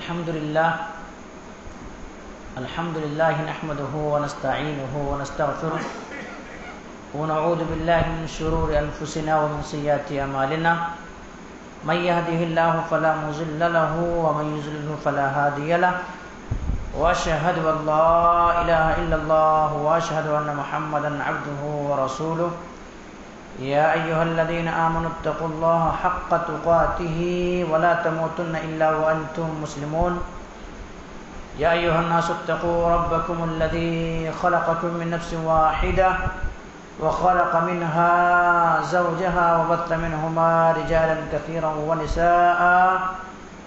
الحمد لله نحمده ونستعينه ونستغفره ونعوذ بالله من شرور أنفسنا ومن سيئات أعمالنا من يهده الله فلا مضل له ومن يضلل فلا هادي له وأشهد أن لا إله إلا الله وأشهد أن محمدا عبده ورسوله يا أيها الذين آمنوا اتقوا الله حق تقاته ولا تموتن إلا وأنتم مسلمون يا أيها الناس اتقوا ربكم الذي خلقكم من نفس واحدة وخلق منها زوجها وبث منهما رجالا كثيرا ونساء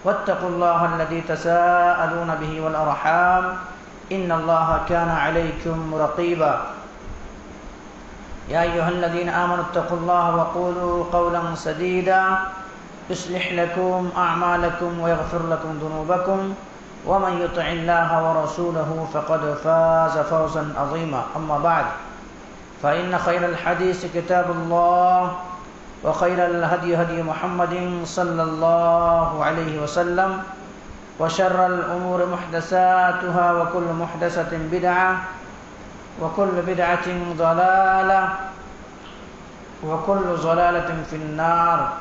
واتقوا الله الذي تساءلون به والأرحام إن الله كان عليكم رقيبا يا أيها الذين آمنوا اتقوا الله وقولوا قولا سديدا يصلح لكم أعمالكم ويغفر لكم ذنوبكم ومن يطع الله ورسوله فقد فاز فوزا عظيما أما بعد فإن خير الحديث كتاب الله وخير الهدي هدي محمد صلى الله عليه وسلم وشر الأمور محدثاتها وكل محدثة بدعة وكل بدعة ضلالة وكل ضلالة في النار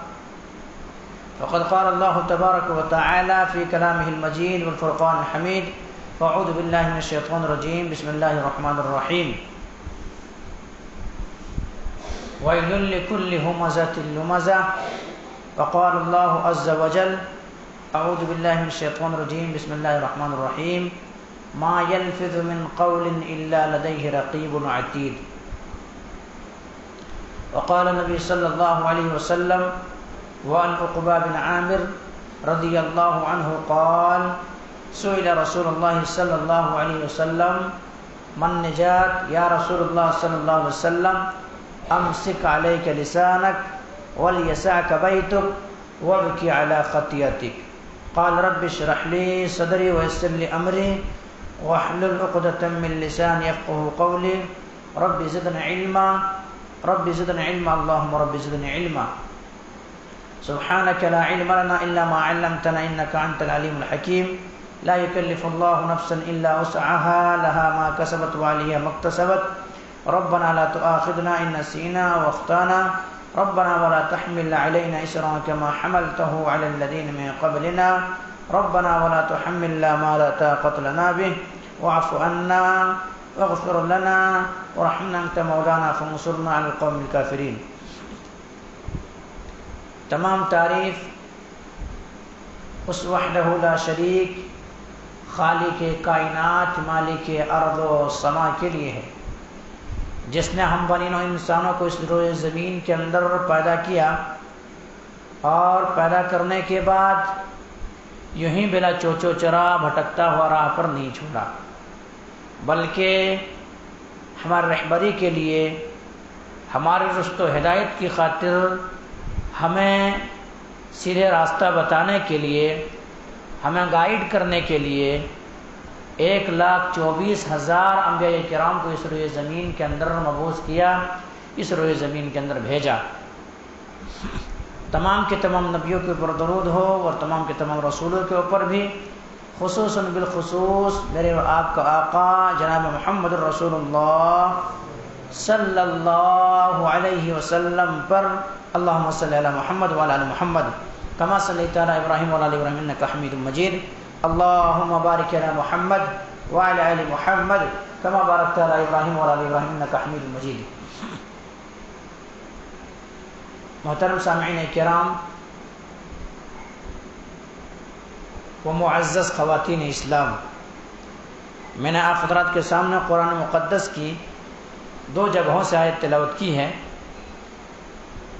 فقد قال الله تبارك وتعالى في كلامه المجيد والفرقان الحميد فأعوذ بالله من الشيطان الرجيم بسم الله الرحمن الرحيم ويل لكل همزة لمزة وقال الله عز وجل أعوذ بالله من الشيطان الرجيم بسم الله الرحمن الرحيم ما يلفظ من قول إلا لديه رقيب عتيد وقال النبي صلى الله عليه وسلم وعن عقبة بن عامر رضي الله عنه قال سئل رسول الله صلى الله عليه وسلم من نجات يا رسول الله صلى الله عليه وسلم أمسك عليك لسانك وليسعك بيتك وابكي على خطيئتك قال رب اشرح لي صدري ويسر لي أمري واحلل عقدة من لساني يفقهوا قولي رب زدنا علما اللهم رب زدنا علما سبحانك لا علم لنا إلا ما علمتنا إنك أنت العليم الحكيم لا يكلف الله نفسا إلا وسعها لها ما كسبت وعليها ما اكتسبت ربنا لا تؤاخذنا إن نسينا واخطأنا ربنا ولا تحمل علينا إصرا كما حملته على الذين من قبلنا ربنا ولا تحملنا ما لا طاقة لنا به واعف عنا واغفر لنا وارحمنا أنت مولانا فانصرنا على القوم الكافرين. تمام تعریف اس وحدہ لا شریک خالق کائنات مالک ارض و سما کے لیے ہے جس نے ہم بنی نوع انسانوں کو اس روئے زمین کے اندر پیدا کیا اور پیدا کرنے کے بعد یوں ہی بلا چوچو چرا بھٹکتا ہوا راہ پر نہیں چھوڑا بلکہ ہماری رہبری کے لیے ہماری رشد و ہدایت کی خاطر ہمیں سیدھے راستہ بتانے کے لیے ہمیں گائیڈ کرنے کے لیے 1,24,000 انبیاء کرام کو اس روئے زمین کے اندر مبعوث کیا اس روئے زمین کے اندر بھیجا. تمام کے تمام نبیوں کے اوپر درود ہو اور تمام کے تمام رسولوں کے اوپر بھی خصوصاً بالخصوص میرے آپ کا آقا جناب محمد رسول اللہ صلی اللہ علیہ وسلم پر اللہم صلی علی محمد وعلی آل محمد کما صلیت علی ابراہیم وعلی آل ابراہیم انک حمید مجید اللہم بارک علی محمد وعلی آل محمد کما بارکت علی ابراہیم وعلی آل ابراہیم انک حمید مجید. محترم سامعین کرام و معزز خواتین اسلام، میں نے آپ حضرات کے سامنے قرآن مقدس کی 2 جگہوں سے آیت تلاوت کی ہے.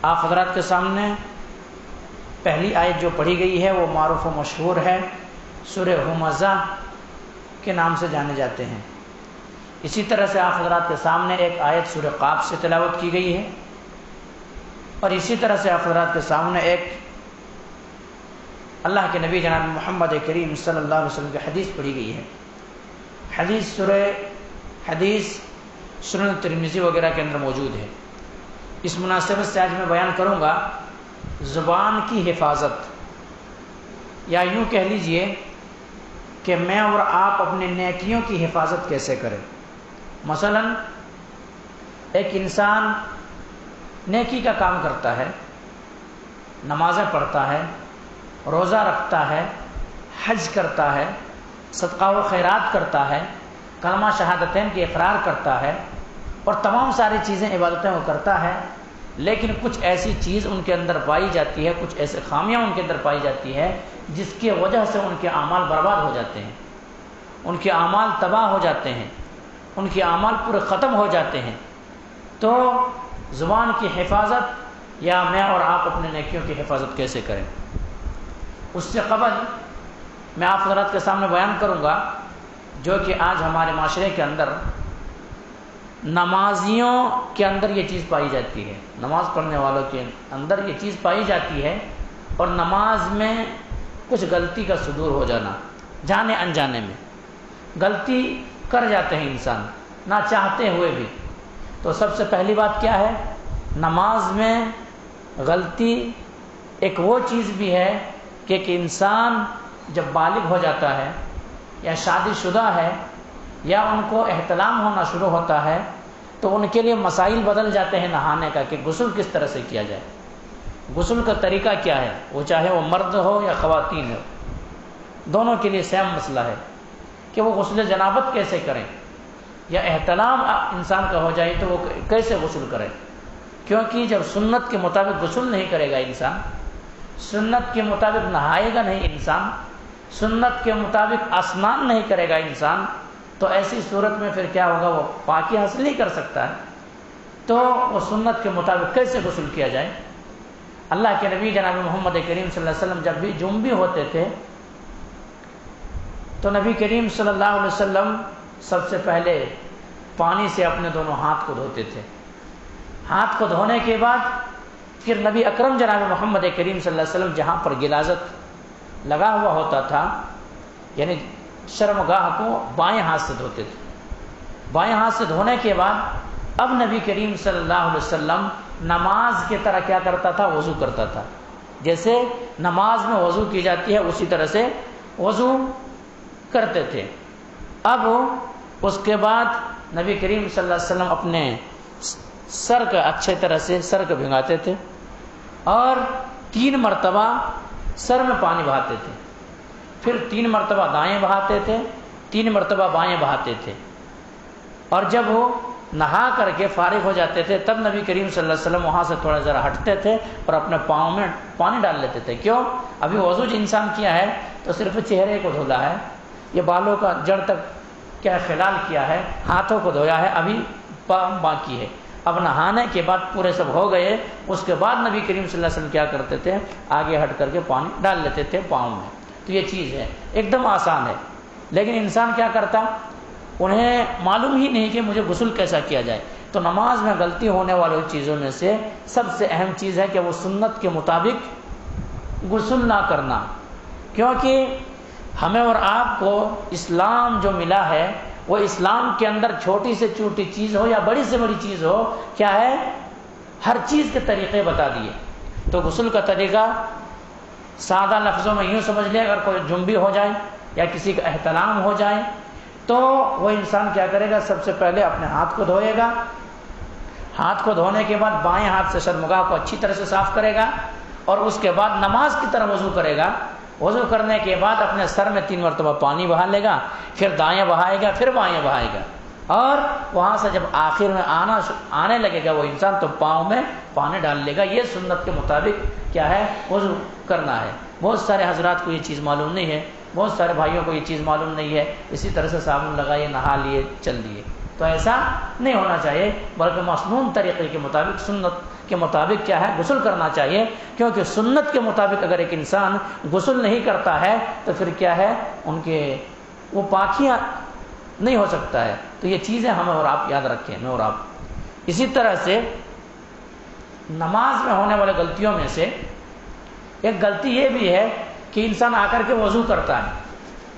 آپ حضرات کے سامنے پہلی آیت جو پڑھی گئی ہے وہ معروف و مشہور ہے، سورہ ہمزہ کے نام سے جانے جاتے ہیں. اسی طرح سے آپ حضرات کے سامنے ایک آیت سورہ قاف سے تلاوت کی گئی ہے اور اسی طرح سے آپ حضرات کے سامنے ایک اللہ کے نبی جناب محمد کریم صلی اللہ علیہ وسلم کی حدیث پڑھی گئی ہے. حدیث سنن ترمذی وغیرہ کے اندر موجود ہے. اس مناسبت سے آج میں بیان کروں گا زبان کی حفاظت، یا یوں کہہ لیجئے کہ میں اور آپ اپنے نیکیوں کی حفاظت کیسے کریں۔ مثلا ایک انسان نیکی کا کام کرتا ہے، نمازیں پڑھتا ہے، روزہ رکھتا ہے، حج کرتا ہے، صدقہ و خیرات کرتا ہے، کلمہ شہادتین کی اقرار کرتا ہے، اور تمام ساری چیزیں عبادتیں وہ کرتا ہے، لیکن کچھ ایسی چیز ان کے اندر پائی جاتی ہے، کچھ ایسے خامیاں ان کے اندر پائی جاتی ہے جس کی وجہ سے ان کے اعمال برباد ہو جاتے ہیں، ان کے اعمال تباہ ہو جاتے ہیں، ان کے اعمال پورے ختم ہو جاتے ہیں۔ تو زبان کی حفاظت یا میں اور آپ اپنے نیکیوں کی حفاظت کیسے کریں؟ اس سے قبل میں آپ حضرات کے سامنے بیان کروں گا جو کہ آج ہمارے معاشرے کے اندر نمازیوں کے اندر یہ چیز پائی جاتی ہے، نماز پڑھنے والوں کے اندر یہ چیز پائی جاتی ہے، اور نماز میں کچھ غلطی کا صدور ہو جانا، جانے انجانے میں غلطی کر جاتے ہیں انسان نہ چاہتے ہوئے بھی۔ تو سب سے پہلی بات کیا ہے؟ نماز میں غلطی ایک وہ چیز بھی ہے کہ ایک انسان جب بالغ ہو جاتا ہے یا شادی شدہ ہے یا ان کو احتلام ہونا شروع ہوتا ہے تو ان کے لیے مسائل بدل جاتے ہیں نہانے کا، کہ غسل کس طرح سے کیا جائے، غسل کا طریقہ کیا ہے، وہ چاہے وہ مرد ہو یا خواتین ہو، دونوں کے لیے سیم مسئلہ ہے کہ وہ غسل جنابت کیسے کریں، یا احتلام انسان کا ہو جائے تو وہ کیسے غسل کرے، کیونکہ جب سنت کے مطابق غسل نہیں کرے گا انسان، سنت کے مطابق نہائے گا نہیں انسان، سنت کے مطابق اسنان نہیں کرے گا انسان، تو ایسی صورت میں پھر کیا ہوگا؟ وہ پاکی حاصل نہیں کر سکتا ہے۔ تو وہ سنت کے مطابق کیسے غسل کیا جائے؟ اللہ کے نبی جناب محمد کریم صلی اللہ علیہ وسلم جب بھی جنبی ہوتے تھے تو نبی کریم صلی اللہ علیہ وسلم سب سے پہلے پانی سے اپنے دونوں ہاتھ کو دھوتے تھے، ہاتھ کو دھونے کے بعد پھر نبی اکرم جناب محمد کریم صلی اللہ علیہ وسلم جہاں پر غلاظت لگا ہوا ہوتا تھا، یعنی شرمگاہ کو بائیں ہاتھ سے دھوتے تھے۔ بائیں ہاتھ سے دھونے کے بعد اب نبی کریم صلی اللہ علیہ وسلم نماز کی طرح کیا کرتا تھا؟ وضو کرتا تھا، جیسے نماز میں وضو کی جاتی ہے اسی طرح سے وضو کرتے تھے۔ اب اس کے بعد نبی کریم صلی اللہ علیہ وسلم اپنے سر کا اچھے طرح سے سر کو بھگاتے تھے اور 3 مرتبہ سر میں پانی بہاتے تھے، پھر 3 مرتبہ دائیں بہاتے تھے، 3 مرتبہ بائیں بہاتے تھے، اور جب وہ نہا کر کے فارغ ہو جاتے تھے تب نبی کریم صلی اللہ علیہ وسلم وہاں سے تھوڑا ذرا ہٹتے تھے اور اپنے پاؤں میں پانی ڈال لیتے تھے۔ کیوں؟ ابھی وضو جو انسان کیا ہے تو صرف چہرے کو دھولا ہے، یہ بالوں کا جڑ تک کیا خلال کیا ہے، ہاتھوں کو دھویا ہے، ابھی پاؤں باقی ہے۔ اب نہانے کے بعد پورے سب ہو گئے، اس کے بعد نبی کریم صلی اللہ علیہ وسلم کیا کرتے تھے؟ آگے ہٹ کر کے پانی ڈال لیتے تھے پاؤں میں۔ تو یہ چیز ہے ایک دم آسان ہے، لیکن انسان کیا کرتا؟ انہیں معلوم ہی نہیں کہ مجھے غسل کیسا کیا جائے۔ تو نماز میں غلطی ہونے والی چیزوں میں سے سب سے اہم چیز ہے کہ وہ سنت کے مطابق غسل نہ کرنا، کیونکہ ہمیں اور آپ کو اسلام جو ملا ہے وہ اسلام کے اندر چھوٹی سے چھوٹی چیز ہو یا بڑی سے بڑی چیز ہو، کیا ہے؟ ہر چیز کے طریقے بتا دیے۔ تو غسل کا طریقہ سادہ لفظوں میں یوں سمجھ لیں، اگر کوئی جنبی ہو جائے یا کسی کا احتلام ہو جائے تو وہ انسان کیا کرے گا؟ سب سے پہلے اپنے ہاتھ کو دھوئے گا، ہاتھ کو دھونے کے بعد بائیں ہاتھ سے شرمگاہ کو اچھی طرح سے صاف کرے گا، اور اس کے بعد نماز کی طرح وضو کرے گا۔ وضو کرنے کے بعد اپنے سر میں 3 مرتبہ پانی بہا لے گا، پھر دائیں بہائے گا، پھر بائیں بہائے گا، اور وہاں سے جب آخر میں آنے لگے گا وہ انسان تو پاؤں میں پانی ڈال لے گا۔ یہ سنت کے مطابق کیا ہے؟ وضو کرنا ہے۔ بہت سارے حضرات کو یہ چیز معلوم نہیں ہے، بہت سارے بھائیوں کو یہ چیز معلوم نہیں ہے، اسی طرح سے صابن لگائیے، نہا لیے، چل دیے۔ تو ایسا نہیں ہونا چاہیے، بلکہ مسنون طریقے کے مطابق، سنت کے مطابق کیا ہے؟ غسل کرنا چاہیے، کیونکہ سنت کے مطابق اگر ایک انسان غسل نہیں کرتا ہے تو پھر کیا ہے؟ ان کے وہ پاکیاں نہیں ہو سکتا ہے۔ تو یہ چیزیں ہمیں اور آپ یاد رکھیں، میں اور آپ۔ اسی طرح سے نماز میں ہونے والے غلطیوں میں سے ایک غلطی یہ بھی ہے کہ انسان آ کر کے وضو کرتا ہے،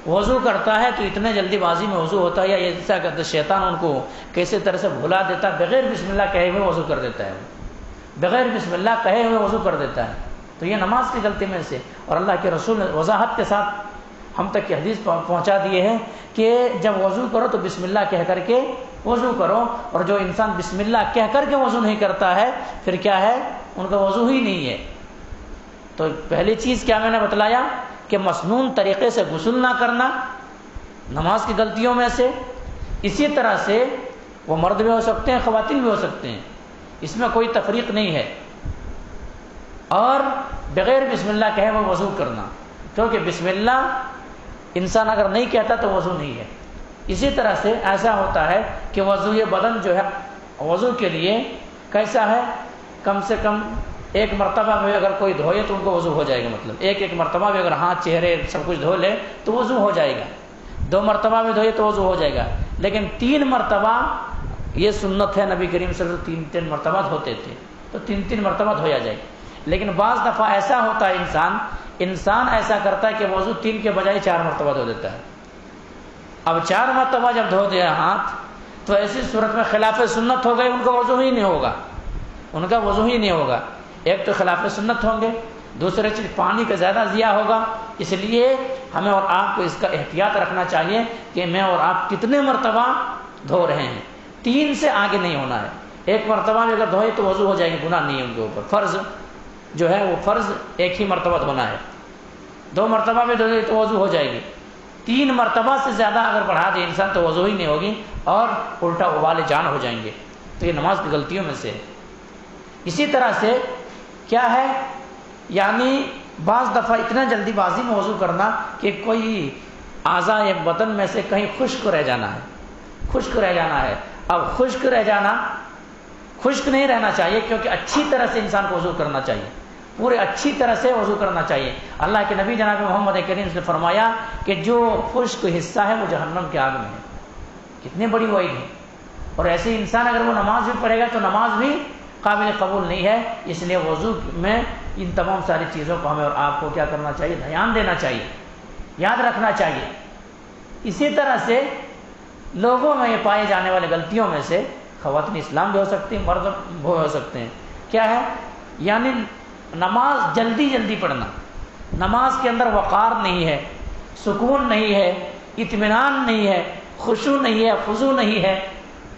وضو کرتا ہے تو اتنے جلدی بازی میں وضو ہوتا ہے، یا ایسا کرتا شیطان ان کو کیسے طرح سے بھلا دیتا ہے، بغیر بسم اللہ کہے ہوئے وضو کر دیتا ہے، بغیر بسم اللہ کہے ہوئے وضو کر دیتا ہے۔ تو یہ نماز کی غلطی میں سے، اور اللہ کے رسول نے وضاحت کے ساتھ ہم تک یہ حدیث پہنچا دیے ہیں کہ جب وضو کرو تو بسم اللہ کہہ کر کے وضو کرو، اور جو انسان بسم اللہ کہہ کر کے وضو نہیں کرتا ہے پھر کیا ہے، ان کا وضو ہی نہیں ہے۔ تو پہلی چیز کیا میں نے بتلایا کہ مسنون طریقے سے غسل نہ کرنا نماز کی غلطیوں میں سے۔ اسی طرح سے وہ مرد بھی ہو سکتے ہیں، خواتین بھی ہو سکتے ہیں، اس میں کوئی تفریق نہیں ہے۔ اور بغیر بسم اللہ کہے وہ وضو کرنا، کیونکہ بسم اللہ انسان اگر نہیں کہتا تو وضو نہیں ہے۔ اسی طرح سے ایسا ہوتا ہے کہ وضو بدن جو ہے وضو کے لیے کیسا ہے، کم سے کم ایک مرتبہ میں اگر کوئی دھوئے تو ان کو وضو ہو جائے گا، مطلب ایک مرتبہ میں اگر ہاتھ چہرے سب کچھ دھو لے تو وضو ہو جائے گا، 2 مرتبہ میں دھوئے تو وضو ہو جائے گا، لیکن 3 مرتبہ یہ سنت ہے، نبی کریم صلی اللہ علیہ وسلم 3 مرتبہ دھوتے تھے، تو 3 مرتبہ دھویا جائے۔ لیکن بعض دفعہ ایسا ہوتا ہے انسان ایسا کرتا ہے کہ وضو 3 کے بجائے 4 مرتبہ دھو دیتا ہے۔ اب 4 مرتبہ جب دھو دیا ہاتھ تو ایسی صورت میں خلاف سنت ہو گئی، ان کا وضو ہی نہیں ہوگا، ان کا وضو ہی نہیں ہوگا۔ ایک تو خلاف سنت ہوں گے، دوسری چیز پانی کا زیادہ ضیاء ہوگا۔ اس لیے ہمیں اور آپ کو اس کا احتیاط رکھنا چاہیے کہ میں اور آپ کتنے مرتبہ دھو رہے ہیں، 3 سے آگے نہیں ہونا ہے۔ 1 مرتبہ میں اگر دھوئے تو وضو ہو جائے گا، گناہ نہیں ہے ان کے اوپر۔ فرض جو ہے وہ فرض 1 ہی مرتبہ دھونا ہے، 2 مرتبہ میں دھوئے تو وضو ہو جائے گی، 3 مرتبہ سے زیادہ اگر بڑھا دے انسان تو وضو ہی نہیں ہوگی اور الٹا ابال جان ہو جائیں گے۔ تو یہ نماز کی غلطیوں میں سے ہے۔ اسی طرح سے کیا ہے، یعنی بعض دفعہ اتنا جلدی بازی میں وضو کرنا کہ کوئی اعضاء ایک بدن میں سے کہیں خشک رہ جانا ہے، خشک رہ جانا ہے۔ اب خشک رہ جانا، خشک نہیں رہنا چاہیے، کیونکہ اچھی طرح سے انسان کو وضو کرنا چاہیے، پورے اچھی طرح سے وضو کرنا چاہیے۔ اللہ کے نبی جناب محمد کریم نے فرمایا کہ جو خشک حصہ ہے وہ جہنم کی آگ میں ہے۔ کتنی بڑی وعید ہے۔ اور ایسے انسان اگر وہ نماز بھی پڑھے گا تو نماز بھی قابل قبول نہیں ہے۔ اس لیے وضو میں ان تمام ساری چیزوں کو ہمیں اور آپ کو کیا کرنا چاہیے، دھیان دینا چاہیے، یاد رکھنا چاہیے۔ اسی طرح سے لوگوں میں یہ پائے جانے والے غلطیوں میں سے خواتین اسلام بھی ہو سکتی ہیں، مرد بھی ہو سکتے ہیں، کیا ہے، یعنی نماز جلدی پڑھنا، نماز کے اندر وقار نہیں ہے، سکون نہیں ہے، اطمینان نہیں ہے، خشوع نہیں ہے، خضوع نہیں ہے۔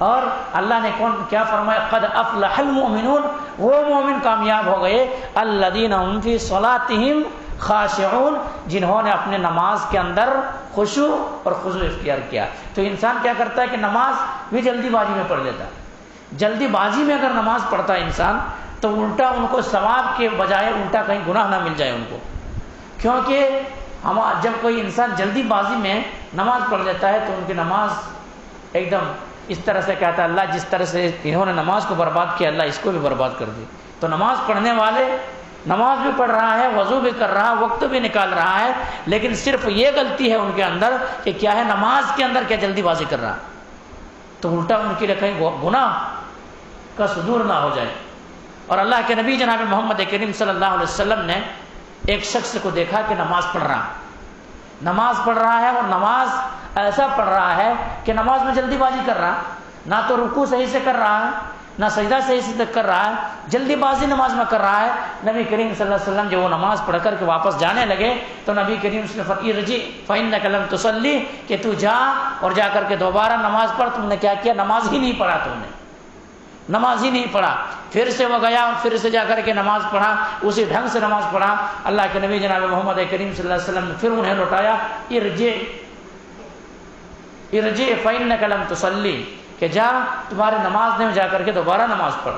اور اللہ نے کیا فرمایا، قد افلح المؤمنون، وہ مومن کامیاب ہو گئے، الذین هم فی صلاتهم خاشعون، جنہوں نے اپنے نماز کے اندر خشوع اور خضوع اختیار کیا۔ تو انسان کیا کرتا ہے کہ نماز بھی جلدی بازی میں پڑھ لیتا ہے۔ جلدی بازی میں اگر نماز پڑھتا ہے انسان تو الٹا ان کو ثواب کے بجائے الٹا کہیں گناہ نہ مل جائے ان کو، کیونکہ جب کوئی انسان جلدی بازی میں نماز پڑھ لیتا ہے تو ان کی نماز ایک دم اس طرح سے کہتا ہے اللہ جس طرح سے انہوں نے نماز کو برباد کیا اللہ اس کو بھی برباد کر دی۔ تو نماز پڑھنے والے نماز بھی پڑھ رہا ہے، وضو بھی کر رہا ہے، وقت بھی نکال رہا ہے، لیکن صرف یہ غلطی ہے ان کے اندر کہ کیا ہے، نماز کے اندر کیا جلدی بازی کر رہا ہے، تو الٹا ان کے لیے کہیں گناہ کا صدور نہ ہو جائے۔ اور اللہ کے نبی جناب محمد کریم صلی اللہ علیہ وسلم نے ایک شخص کو دیکھا کہ نماز پڑھ رہا ہے اور نماز ایسا پڑھ رہا ہے کہ نماز میں جلدی بازی کر رہا، نہ تو رکوع صحیح سے کر رہا ہے، نہ سجدہ صحیح سے کر رہا ہے، جلدی بازی نماز میں کر رہا ہے۔ نبی کریم صلی اللہ علیہ وسلم جب وہ نماز پڑھ کر کے واپس جانے لگے تو نبی کریم صلی اللہ علیہ وسلم ارجع فإنک لم تصلی، کہ تو جا اور جا کر کے دوبارہ نماز پڑھ، تم نے کیا کیا، نماز ہی نہیں پڑھا، تم نے نماز ہی نہیں پڑھا۔ پھر سے وہ گیا، پھر سے جا کر کے نماز پڑھا، اسی ڈھنگ سے نماز پڑھا۔ اللہ کے نبی جناب محمد کریم صلی اللہ علیہ وسلم نے پھر انہیں لوٹایا، ارجع فإنک لم تصلی، کہ جا تمہاری نماز نے جا کر کے دوبارہ نماز پڑھ۔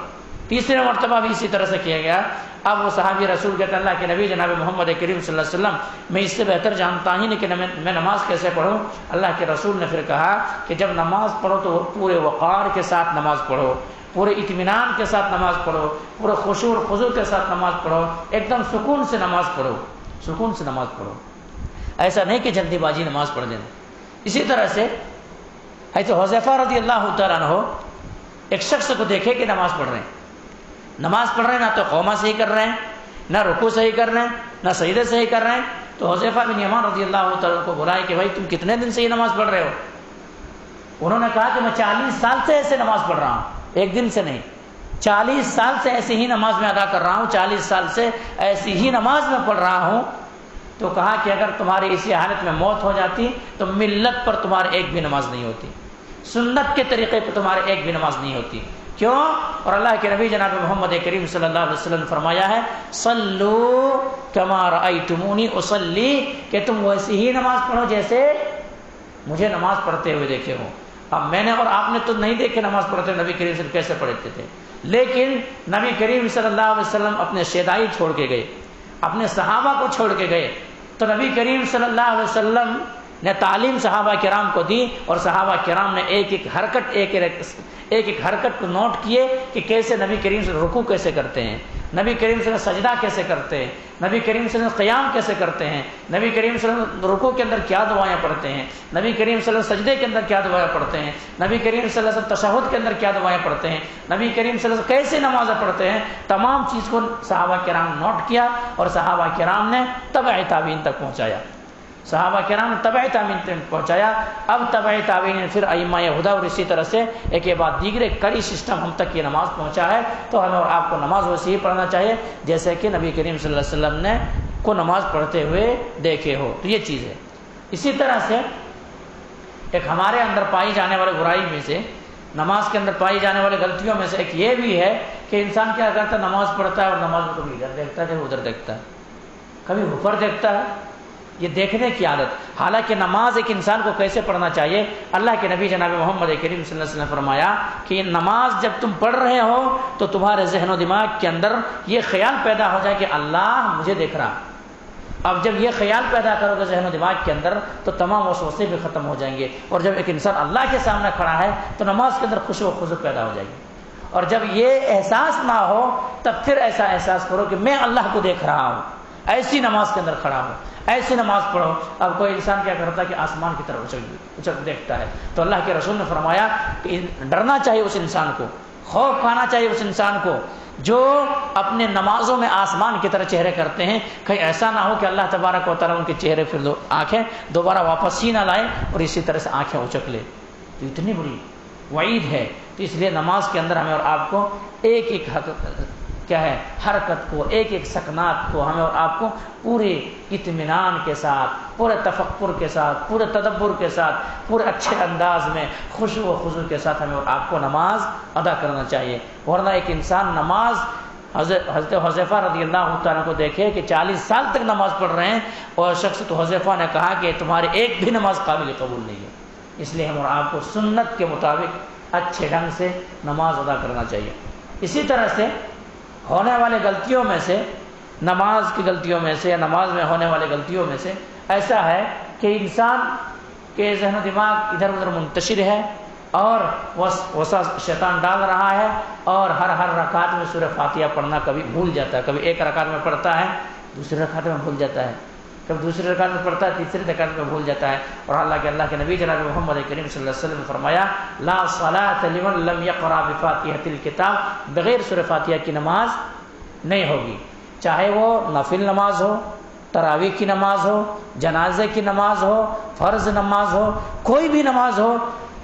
تیسرے مرتبہ بھی اسی طرح سے کیا گیا۔ اب وہ صحابی رسول کہتے ہیں اللہ کے نبی جناب محمد کریم صلی اللہ علیہ وسلم میں اس سے بہتر جانتا ہی نہیں کہ میں نماز کیسے پڑھوں۔ اللہ کے رسول نے پھر کہا کہ جب نماز پڑھو تو پورے وقار کے ساتھ نماز پڑھو، پورے اطمینان کے ساتھ نماز پڑھو، پورے خشوع اور خضوع کے ساتھ نماز پڑھو، ایک دم سکون سے نماز پڑھو، سکون سے نماز پڑھو، ایسا نہیں کہ جلدی بازی نماز پڑھ دیں۔ اسی طرح سے حضرت حذیفہ رضی اللہ تعالیٰ عنہ ایک شخص کو دیکھے کہ نماز پڑھ رہے ہیں، نہ تو قوما صحیح کر رہے ہیں، نہ رکوع صحیح کر رہے ہیں، نہ سجدے صحیح کر رہے ہیں۔ تو حذیفہ بن یمان رضی اللہ تعالیٰ کو بلائے کہ بھائی تم کتنے دن سے یہ نماز پڑھ رہے ہو؟ انہوں نے کہا کہ میں 40 سال سے ایسے نماز پڑھ رہا ہوں، ایک دن سے نہیں، 40 سال سے ایسی ہی نماز میں ادا کر رہا ہوں، 40 سال سے ایسی ہی نماز میں پڑھ رہا ہوں۔ تو کہا کہ اگر تمہاری اسی حالت میں موت ہو جاتی تو ملت پر تمہارے ایک بھی نماز نہیں ہوتی، سنت کے طریقے پر تمہارے ایک بھی نماز نہیں ہوتی۔ کیوں؟ اور اللہ کے نبی جناب محمد کریم صلی اللہ علیہ وسلم نے فرمایا ہے صلو کما رأیتمونی اصلی، کہ تم ویسی ہی نماز پڑھو جیسے مجھے نماز پڑھتے ہوئے دیکھے ہو۔ اب میں نے اور آپ نے تو نہیں دیکھے نماز پڑھتے نبی کریم صلی اللہ علیہ وسلم کیسے پڑھتے تھے، لیکن نبی کریم صلی اللہ علیہ وسلم اپنے شیدائی چھوڑ کے گئے، اپنے صحابہ کو چھوڑ کے گئے، تو نبی کریم صلی اللہ علیہ وسلم نے تعلیم صحابہ کرام کو دی، اور صحابہ کرام نے ایک ایک حرکت کو نوٹ کیے کہ کیسے نبی کریم سے رکوع کیسے کرتے ہیں، نبی کریم سے سجدہ کیسے کرتے ہیں، نبی کریم سے قیام کیسے کرتے ہیں، نبی کریم صلی اللہ علیہ وسلم رکوع کے اندر کیا دعائیں پڑھتے ہیں، نبی کریم صلی اللہ علیہ وسلم سجدے کے اندر کیا دعائیں پڑھتے ہیں، نبی کریم صلی اللہ علیہ وسلم تشہد کے اندر کیا دعائیں پڑھتے ہیں، نبی کریم صلی اللہ علیہ وسلم کیسے نمازیں پڑھتے ہیں، تمام چیز کو صحابہ کرام نوٹ کیا، اور صحابہ کرام نے تبع تابعین تک پہنچایا، صحابہ کرام نے تبع تابعین تک پہنچایا۔ اب تبع تابعین نے پھر ائمہ ہدی، اور اسی طرح سے ایک کے بعد دیگر ایک کڑی سسٹم ہم تک یہ نماز پہنچا ہے، تو ہمیں اور آپ کو نماز ویسے ہی پڑھنا چاہیے جیسے کہ نبی کریم صلی اللہ علیہ وسلم نے کو نماز پڑھتے ہوئے دیکھے ہو، تو یہ چیز ہے۔ اسی طرح سے ایک ہمارے اندر پائی جانے والے برائی میں سے، نماز کے اندر پائی جانے والے غلطیوں میں سے ایک یہ بھی ہے کہ انسان کیا کرتا ہے، نماز پڑھتا ہے اور نماز میں کبھی ادھر دیکھتا ہے کبھی ادھر دیکھتا ہے، کبھی اوپر دیکھتا ہے، یہ دیکھنے کی عادت۔ حالانکہ نماز ایک انسان کو کیسے پڑھنا چاہیے، اللہ کے نبی جناب محمد کریم صلی اللہ علیہ وسلم نے فرمایا کہ یہ نماز جب تم پڑھ رہے ہو تو تمہارے ذہن و دماغ کے اندر یہ خیال پیدا ہو جائے کہ اللہ مجھے دیکھ رہا۔ اب جب یہ خیال پیدا کرو گے ذہن و دماغ کے اندر تو تمام وسوسے بھی ختم ہو جائیں گے، اور جب ایک انسان اللہ کے سامنے کھڑا ہے تو نماز کے اندر خشوع و خضوع پیدا ہو جائے گی، اور جب یہ احساس نہ ہو تب پھر ایسا احساس کرو کہ میں اللہ کو دیکھ رہا ہوں، ایسی نماز کے اندر کھڑا ہوں، ایسی نماز پڑھو۔ اب کوئی انسان کیا کرتا ہے کہ آسمان کی طرف اچک دیکھتا ہے، تو اللہ کے رسول نے فرمایا کہ ڈرنا چاہیے اس انسان کو، خوف کھانا چاہیے اس انسان کو جو اپنے نمازوں میں آسمان کی طرح چہرے کرتے ہیں، کہیں ایسا نہ ہو کہ اللہ تبارک و تعالیٰ ان کے چہرے پھر آنکھیں دوبارہ واپس ہی نہ لائیں اور اسی طرح سے آنکھیں اچک لے، تو اتنی بڑی وعید ہے۔ تو اس لیے نماز کے اندر ہمیں اور آپ کو ایک ایک حرکت کو، ایک ایک سکنات کو ہمیں اور آپ کو پورے اطمینان کے ساتھ، پورے تفکر کے ساتھ، پورے تدبر کے ساتھ، پورے اچھے انداز میں خشوع و خضوع کے ساتھ ہمیں اور آپ کو نماز ادا کرنا چاہیے، ورنہ ایک انسان نماز حضرت حذیفہ رضی اللہ تعالیٰ کو دیکھے کہ 40 سال تک نماز پڑھ رہے ہیں، اور شخص تو حذیفہ نے کہا کہ تمہارے ایک بھی نماز قابل قبول نہیں ہے۔ اس لیے ہم اور آپ کو سنت کے مطابق اچھے ڈھنگ سے نماز ادا کرنا چاہیے۔ اسی طرح سے ہونے والے غلطیوں میں سے، نماز کی غلطیوں میں سے یا نماز میں ہونے والے غلطیوں میں سے ایسا ہے کہ انسان کے ذہن و دماغ ادھر ادھر منتشر ہے، اور وسوسہ شیطان ڈال رہا ہے، اور ہر رکعت میں سورہ فاتحہ پڑھنا کبھی بھول جاتا ہے، کبھی ایک رکعت میں پڑھتا ہے دوسری رکعت میں بھول جاتا ہے، کبھی دوسری رکعت میں پڑھتا ہے تیسری رکعت میں بھول جاتا ہے، اور حالانکہ اللہ کے نبی جناب محمد کریم صلی اللہ علیہ وسلم نے فرمایا لا صلاۃ لمن لم یقرأ بفاتحۃ الکتاب، بغیر سورہ فاتحہ کی نماز نہیں ہوگی، چاہے وہ نفل نماز ہو، تراویح کی نماز ہو، جنازے کی نماز ہو، فرض نماز ہو، کوئی بھی نماز ہو،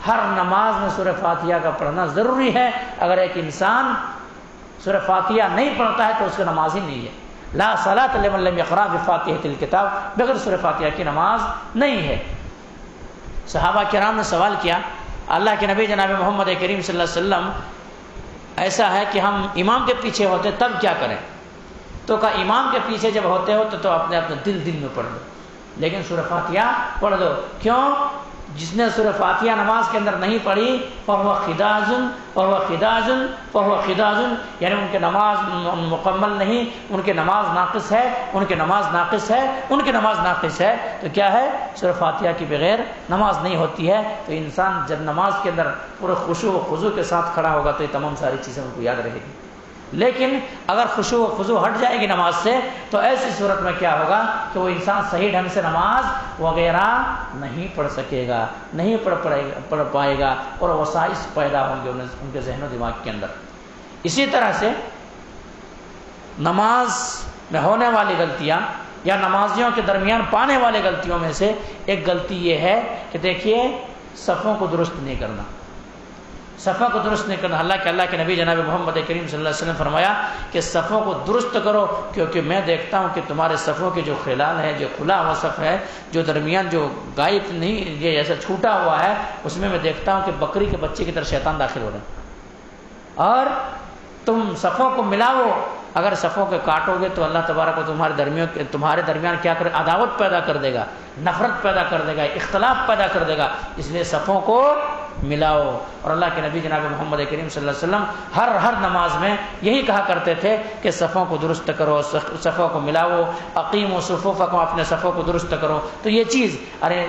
ہر نماز میں سورہ فاتحہ کا پڑھنا ضروری ہے۔ اگر ایک انسان سورہ فاتحہ نہیں پڑھتا ہے تو اس کی نماز ہی نہیں ہے۔ لا صلاۃ لمن لم یقرأ بفاتحۃ الکتاب، بغیر سورہ فاتحہ کی نماز نہیں ہے۔ صحابہ کرام نے سوال کیا اللہ کے نبی جناب محمد کریم صلی اللہ علیہ وسلم ایسا ہے کہ ہم امام کے پیچھے ہوتے تب کیا کریں؟ تو کہا امام کے پیچھے جب ہوتے ہو تو اپنے اپنے دل میں پڑھ دو، لیکن سورہ فاتحہ پڑھ دو۔ کیوں؟ جس نے سورہ فاتحہ نماز کے اندر نہیں پڑھی فہو خداج، یعنی ان کی نماز مکمل نہیں، ان کی نماز ناقص ہے، ان کی نماز ناقص ہے۔ تو کیا ہے؟ سورہ فاتحہ کی بغیر نماز نہیں ہوتی ہے۔ تو انسان جب نماز کے اندر پورے خشوع و خضوع کے ساتھ کھڑا ہوگا تو یہ تمام ساری چیزیں ان کو یاد رہے گی، لیکن اگر خشوع و خضوع ہٹ جائے گی نماز سے تو ایسی صورت میں کیا ہوگا کہ وہ انسان صحیح ڈھنگ سے نماز وغیرہ نہیں پڑھ سکے گا، نہیں پڑھ پائے گا، اور وسائس پیدا ہوں گے ان کے ذہن و دماغ کے اندر۔ اسی طرح سے نماز میں ہونے والی غلطیاں یا نمازیوں کے درمیان پانے والی غلطیوں میں سے ایک غلطی یہ ہے کہ دیکھیے صفوں کو درست نہیں کرنا۔ صفوں کو درست نہیں کرنا، اللہ کے نبی جناب محمد کریم صلی اللہ علیہ وسلم فرمایا کہ صفوں کو درست کرو، کیونکہ میں دیکھتا ہوں کہ تمہارے صفوں کے جو خلال ہے، جو کھلا ہوا صف ہے، جو درمیان جو غائب نہیں، یہ ایسا چھوٹا ہوا ہے، اس میں دیکھتا ہوں کہ بکری کے بچے کی طرح شیطان داخل ہو رہے ہیں۔ اور تم صفوں کو ملاؤ، اگر صفوں کے کاٹو گے تو اللہ تبارک و تمہارے درمیان کیا کرے؟ عداوت پیدا کر دے گا، نفرت پیدا کر دے گا، اختلاف پیدا کر دے گا، اس لیے صفوں کو ملاؤ۔ اور اللہ کے نبی جناب محمد کریم صلی اللہ علیہ وسلم ہر نماز میں یہی کہا کرتے تھے کہ صفوں کو درست کرو، صفوں کو ملاؤ، اقیموا صفوفکم، اپنے صفوں کو درست کرو۔ تو یہ چیز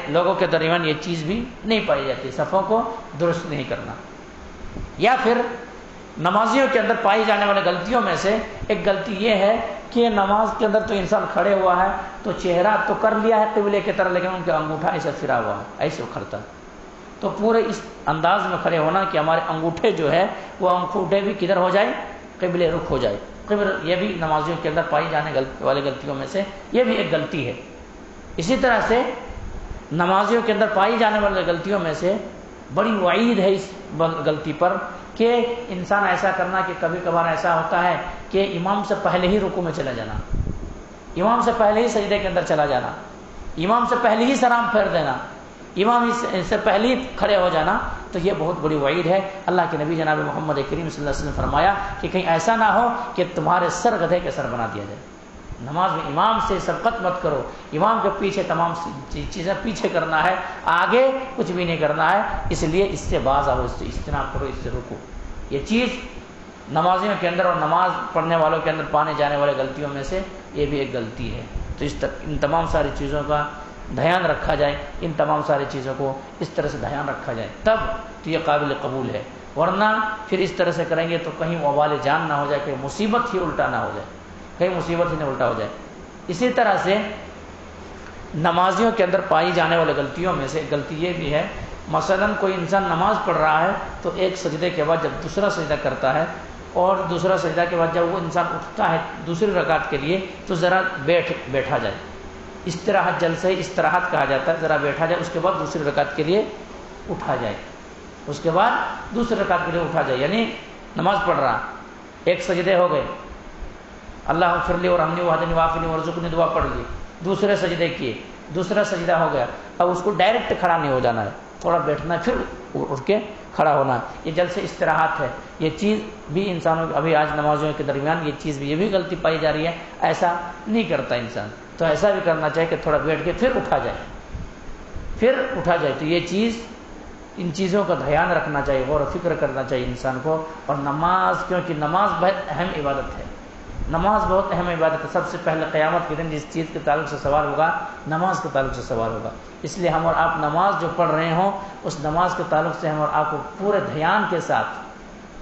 لوگوں کے درمیان یہ چیز بھی نہیں پائی جاتی، صفوں کو درست نہیں کرنا۔ یا پھر نمازیوں کے اندر پائی جانے والے غلطیوں میں سے ایک غلطی یہ ہے کہ نماز کے اندر تو انسان کھڑے ہوا ہے تو چہرہ تو کر لیا ہے قبلے کی طرح، لیکن ان کا انگوٹھا ایسے پھرا ہوا ہے، ایسے اکھڑتا ہے۔ تو پورے اس انداز میں کھڑے ہونا کہ ہمارے انگوٹھے جو ہے وہ انگوٹھے بھی کدھر ہو جائے؟ قبلے رخ ہو جائے۔ یہ بھی نمازیوں کے اندر پائی جانے والی غلطیوں میں سے یہ بھی ایک غلطی ہے۔ اسی طرح سے نمازیوں کے اندر پائی جانے والی غلطیوں میں سے بڑی وعید ہے اس غلطی پر کہ انسان ایسا کرنا کہ کبھی کبھار ایسا ہوتا ہے کہ امام سے پہلے ہی رکوع میں چلا جانا، امام سے پہلے ہی سجدے کے اندر چلا جانا، امام سے پہلے ہی سلام پھیر دینا، امام سے پہلے ہی کھڑے ہو جانا، تو یہ بہت بڑی وعید ہے۔ اللہ کے نبی جناب محمد کریم صلی اللہ علیہ وسلم فرمایا کہ کہیں ایسا نہ ہو کہ تمہارے سر گدھے کے سر بنا دیا جائے۔ نماز میں امام سے سبقت مت کرو، امام کے پیچھے تمام چیزیں پیچھے کرنا ہے، آگے کچھ بھی نہیں کرنا ہے، اس لیے اس سے باز آؤ، اس سے اجتناب کرو، اس سے رکو۔ یہ چیز نمازیوں کے اندر اور نماز پڑھنے والوں کے اندر پانے جانے والے غلطیوں میں سے یہ بھی ایک غلطی ہے۔ تو ان تمام ساری چیزوں کا دھیان رکھا جائے، ان تمام ساری چیزوں کو اس طرح سے دھیان رکھا جائے، تب تو یہ قابل قبول ہے، ورنہ پھر اس طرح سے کریں گے تو کہیں وبال جان نہ ہو جائے، کہ مصیبت ہی الٹا نہ ہو جائے، کہیں مصیبت ہی نہ الٹا ہو جائے۔ اسی طرح سے نمازیوں کے اندر پائی جانے والے غلطیوں میں سے غلطی یہ بھی ہے، مثلاً کوئی انسان نماز پڑھ رہا ہے تو ایک سجدے کے بعد جب دوسرا سجدہ کرتا ہے اور دوسرا سجدہ کے بعد جب وہ انسان اٹھتا ہے دوسری رکعت کے لیے تو ذرا بیٹھا جائے، استراحت، جلسہ استراحت کہا جاتا ہے، ذرا بیٹھا جائے، اس کے بعد دوسری رکعت کے لیے اٹھا جائے، اس کے بعد دوسری رکعت کے لیے اٹھا جائے۔ یعنی نماز پڑھ رہا، ایک سجدے ہو گئے، اللہ اغفر لی ورحمنی وہدنی وعافنی وارزقنی دعا پڑھ لی، دوسرے سجدے کیے، دوسرا سجدہ ہو گیا، اب اس کو ڈائریکٹ کھڑا نہیں ہو جانا ہے، تھوڑا بیٹھنا ہے، پھر اٹھ کے کھڑا ہونا ہے، یہ جلسے استراحت ہے۔ یہ چیز بھی انسانوں ابھی آج نمازوں کے درمیان یہ چیز بھی، یہ بھی غلطی پائی جا رہی ہے، ایسا نہیں کرتا انسان، تو ایسا بھی کرنا چاہیے کہ تھوڑا بیٹھ کے پھر اٹھا جائے، تو یہ چیز، ان چیزوں کا دھیان رکھنا چاہیے، غور و فکر کرنا چاہیے انسان کو۔ اور نماز، کیونکہ نماز بہت اہم عبادت ہے، نماز بہت اہم عبادت ہے، سب سے پہلے قیامت کے دن جس چیز کے تعلق سے سوال ہوگا نماز کے تعلق سے سوال ہوگا، اس لیے ہم اور آپ نماز جو پڑھ رہے ہوں اس نماز کے تعلق سے ہم اور آپ کو پورے دھیان کے ساتھ،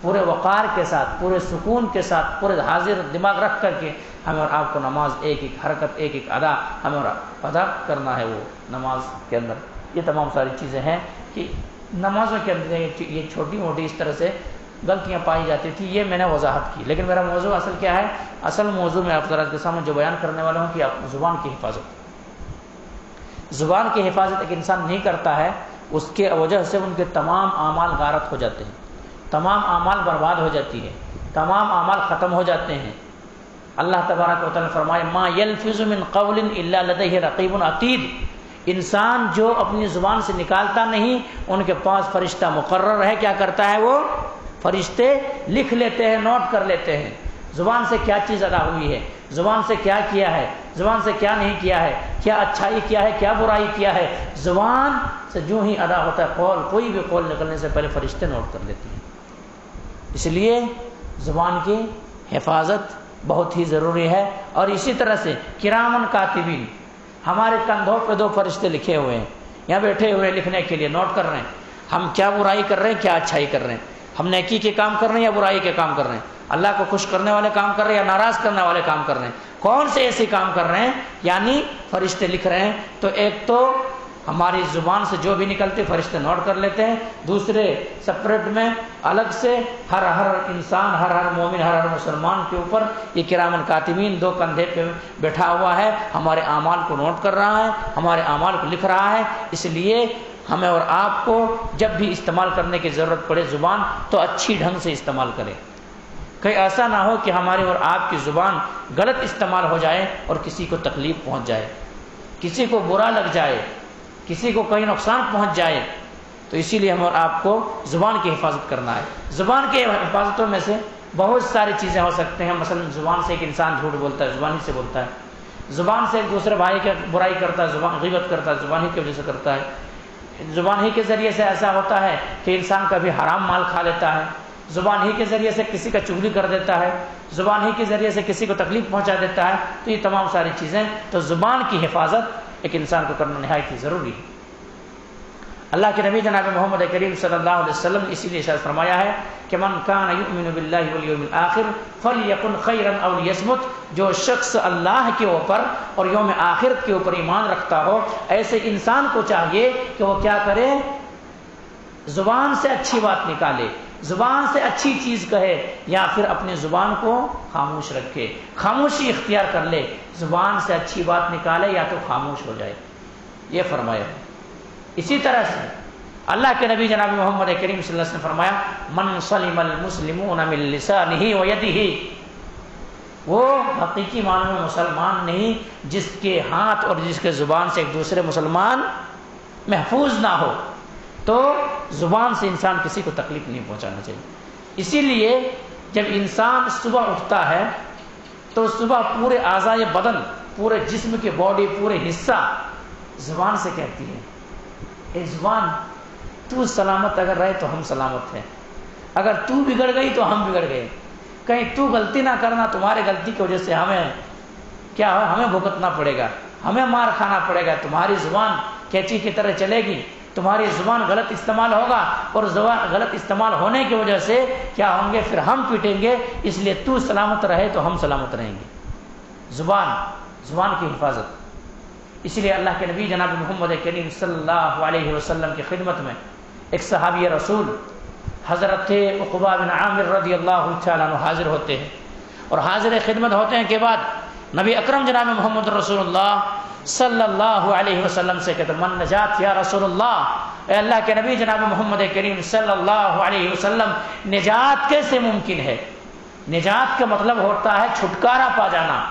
پورے وقار کے ساتھ، پورے سکون کے ساتھ، پورے حاضر دماغ رکھ کر کے ہم اور آپ کو نماز ایک ایک حرکت، ایک ایک ادا ہم اور ادا کرنا ہے وہ نماز کے اندر۔ یہ تمام ساری چیزیں ہیں کہ نمازوں کے اندر یہ چھوٹی موٹی اس طرح سے غلطیاں پائی جاتی تھی، یہ میں نے وضاحت کی، لیکن میرا موضوع اصل کیا ہے؟ اصل موضوع میں آپ حضرات کے سامنے جو بیان کرنے والا ہوں کہ آپ زبان کی حفاظت، زبان کی حفاظت ایک انسان نہیں کرتا ہے، اس کے وجہ سے ان کے تمام اعمال غارت ہو جاتے ہیں، تمام اعمال برباد ہو جاتی ہے، تمام اعمال ختم ہو جاتے ہیں۔ اللہ تبارک و تعالیٰ فرمائے ما یلفظ من قول الا لدیہ رقیب عتید، انسان جو اپنی زبان سے نکالتا نہیں ان کے پاس فرشتہ مقرر ہے، کیا کرتا ہے وہ؟ فرشتے لکھ لیتے ہیں، نوٹ کر لیتے ہیں، زبان سے کیا چیز ادا ہوئی ہے، زبان سے کیا کیا ہے، زبان سے کیا نہیں کیا ہے، کیا اچھائی کیا ہے، کیا برائی کیا ہے، زبان سے جو ہی ادا ہوتا ہے قول، کوئی بھی قول نکلنے سے پہلے فرشتے نوٹ کر لیتے ہیں۔ اس لیے زبان کی حفاظت بہت ہی ضروری ہے۔ اور اسی طرح سے کرامن کاتبین، ہمارے کندھوں پہ 2 فرشتے لکھے ہوئے ہیں، یہاں بیٹھے ہوئے لکھنے کے لیے، نوٹ کر رہے ہیں ہم کیا برائی کر رہے ہیں، کیا اچھائی کر رہے ہیں، ہم نیکی کے کام کر رہے ہیں یا برائی کے کام کر رہے ہیں، اللہ کو خوش کرنے والے کام کر رہے ہیں یا ناراض کرنے والے کام کر رہے ہیں، کون سے ایسے کام کر رہے ہیں، یعنی فرشتے لکھ رہے ہیں۔ تو ایک تو ہماری زبان سے جو بھی نکلتے فرشتے نوٹ کر لیتے ہیں، دوسرے سپریٹ میں الگ سے ہر انسان، ہر مومن، ہر مسلمان کے اوپر یہ کرامن کاتبین 2 کندھے پہ بیٹھا ہوا ہے، ہمارے اعمال کو نوٹ کر رہا ہے، ہمارے اعمال کو لکھ رہا ہے۔ اس لیے ہمیں اور آپ کو جب بھی استعمال کرنے کی ضرورت پڑے زبان تو اچھی ڈھنگ سے استعمال کریں. کہیں ایسا نہ ہو کہ ہماری اور آپ کی زبان غلط استعمال ہو جائے اور کسی کو تکلیف پہنچ جائے، کسی کو برا لگ جائے، کسی کو کہیں نقصان پہنچ جائے. تو اسی لیے ہم اور آپ کو زبان کی حفاظت کرنا ہے. زبان کی حفاظتوں میں سے بہت ساری چیزیں ہو سکتے ہیں. مثلا زبان سے ایک انسان جھوٹ بولتا ہے، زبان ہی سے بولتا ہے. زبان سے ایک دوسرے بھائی کی برائی کرتا ہے، زبان غیبت کرتا ہے، زبان ہی کی وجہ سے کرتا ہے. زبان ہی کے ذریعے سے ایسا ہوتا ہے کہ انسان کبھی حرام مال کھا لیتا ہے. زبان ہی کے ذریعے سے کسی کا چغلی کر دیتا ہے. زبان ہی کے ذریعے سے کسی کو تکلیف پہنچا دیتا ہے. تو یہ تمام ساری چیزیں، تو زبان کی حفاظت ایک انسان کو کرنا نہایت ہی ضروری ہے. اللہ کے نبی جناب محمد کریم صلی اللہ علیہ وسلم نے اسی لیے ارشاد فرمایا ہے کہ من کان یؤمن باللہ والیوم الآخر فلیکن خیرا او لیصمت. جو شخص اللہ کے اوپر اور یوم آخرت کے اوپر ایمان رکھتا ہو، ایسے انسان کو چاہیے کہ وہ کیا کرے؟ زبان سے اچھی بات نکالے، زبان سے اچھی چیز کہے، یا پھر اپنی زبان کو خاموش رکھے، خاموشی اختیار کر لے. زبان سے اچھی بات نکالے یا تو خاموش ہو جائے، یہ فرمایا. اسی طرح سے اللہ کے نبی جناب محمد کریم صلی اللہ علیہ وسلم نے فرمایا من سلم المسلمون من لسانہ ویدہ. وہ حقیقی معنوں میں مسلمان نہیں جس کے ہاتھ اور جس کے زبان سے ایک دوسرے مسلمان محفوظ نہ ہو. تو زبان سے انسان کسی کو تکلیف نہیں پہنچانا چاہیے. اسی لیے جب انسان صبح اٹھتا ہے تو صبح پورے اعضائے بدن، پورے جسم کے باڈی، پورے حصہ زبان سے کہتی ہے اے زبان تو سلامت اگر رہے تو ہم سلامت ہیں، اگر تو بگڑ گئی تو ہم بگڑ گئے. کہیں تو غلطی نہ کرنا، تمہارے غلطی کی وجہ سے ہمیں کیا ہے، ہمیں بھگتنا پڑے گا، ہمیں مار کھانا پڑے گا. تمہاری زبان کینچی کی طرح چلے گی، تمہاری زبان غلط استعمال ہوگا اور زبان غلط استعمال ہونے کی وجہ سے کیا ہوں گے، پھر ہم پیٹیں گے. اس لیے تو سلامت رہے تو ہم سلامت رہیں گے. زبان کی حفاظت. اس لیے اللہ کے نبی جناب محمد کریم صلی اللہ علیہ وسلم کی خدمت میں ایک صحابی رسول حضرت عقبہ بن عامر رضی اللہ تعالیٰ عنہ حاضر ہوتے ہیں، اور حاضر خدمت ہوتے ہیں کے بعد نبی اکرم جناب محمد رسول اللہ صلی اللہ علیہ وسلم سے کہتے من نجات یا رسول اللہ. اے اللہ کے نبی جناب محمد کریم صلی اللہ علیہ وسلم، نجات کیسے ممکن ہے؟ نجات کا مطلب ہوتا ہے چھٹکارا پا جانا.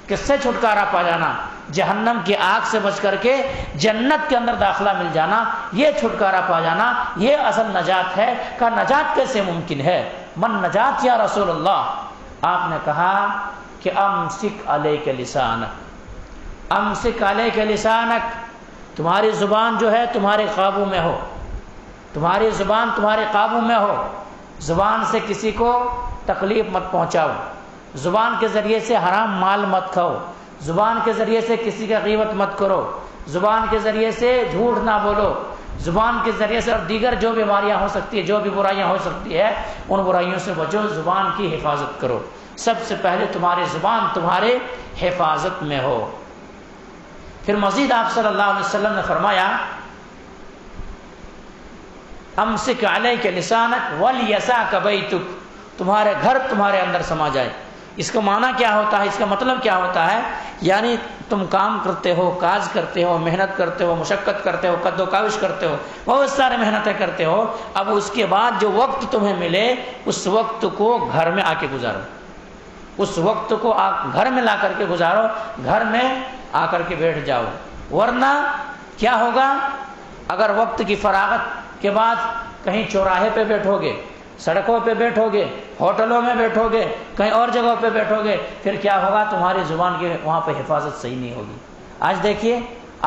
کس سے چھٹکارا پا جانا؟ جہنم کی آگ سے بچ کر کے جنت کے اندر داخلہ مل جانا، یہ چھٹکارا پا جانا، یہ اصل نجات ہے. کہ نجات کیسے ممکن ہے؟ من نجات یا رسول اللہ. آپ نے کہا کہ امسک علیک لسانک، امسک علیک لسانک. تمہاری زبان جو ہے تمہارے قابو میں ہو، تمہاری زبان تمہارے قابو میں ہو. زبان سے کسی کو تکلیف مت پہنچاؤ، زبان کے ذریعے سے حرام مال مت کھاؤ، زبان کے ذریعے سے کسی کا غیبت مت کرو، زبان کے ذریعے سے جھوٹ نہ بولو، زبان کے ذریعے سے اور دیگر جو بیماریاں ہو سکتی ہے، جو بھی برائیاں ہو سکتی ہے، ان برائیوں سے بچو. زبان کی حفاظت کرو. سب سے پہلے تمہاری زبان تمہارے حفاظت میں ہو. پھر مزید آپ صلی اللہ علیہ وسلم نے فرمایا امسک علیک لسانک ولیسعک بیتک. تمہارے گھر تمہارے اندر سما جائے. اس کا معنی کیا ہوتا ہے؟ اس کا مطلب کیا ہوتا ہے؟ یعنی تم کام کرتے ہو، کاج کرتے ہو، محنت کرتے ہو، مشقت کرتے ہو، قد و کاوش کرتے ہو، بہت سارے محنتیں کرتے ہو. اب اس کے بعد جو وقت تمہیں ملے اس وقت کو گھر میں آ کے گزارو، اس وقت کو گھر میں لا کر کے گزارو، گھر میں آ کر کے بیٹھ جاؤ. ورنہ کیا ہوگا؟ اگر وقت کی فراغت کے بعد کہیں چوراہے پہ بیٹھو گے، سڑکوں پہ بیٹھو گے، ہوٹلوں میں بیٹھو گے، کہیں اور جگہوں پہ بیٹھو گے، پھر کیا ہوگا؟ تمہاری زبان کی وہاں پہ حفاظت صحیح نہیں ہوگی. آج دیکھیے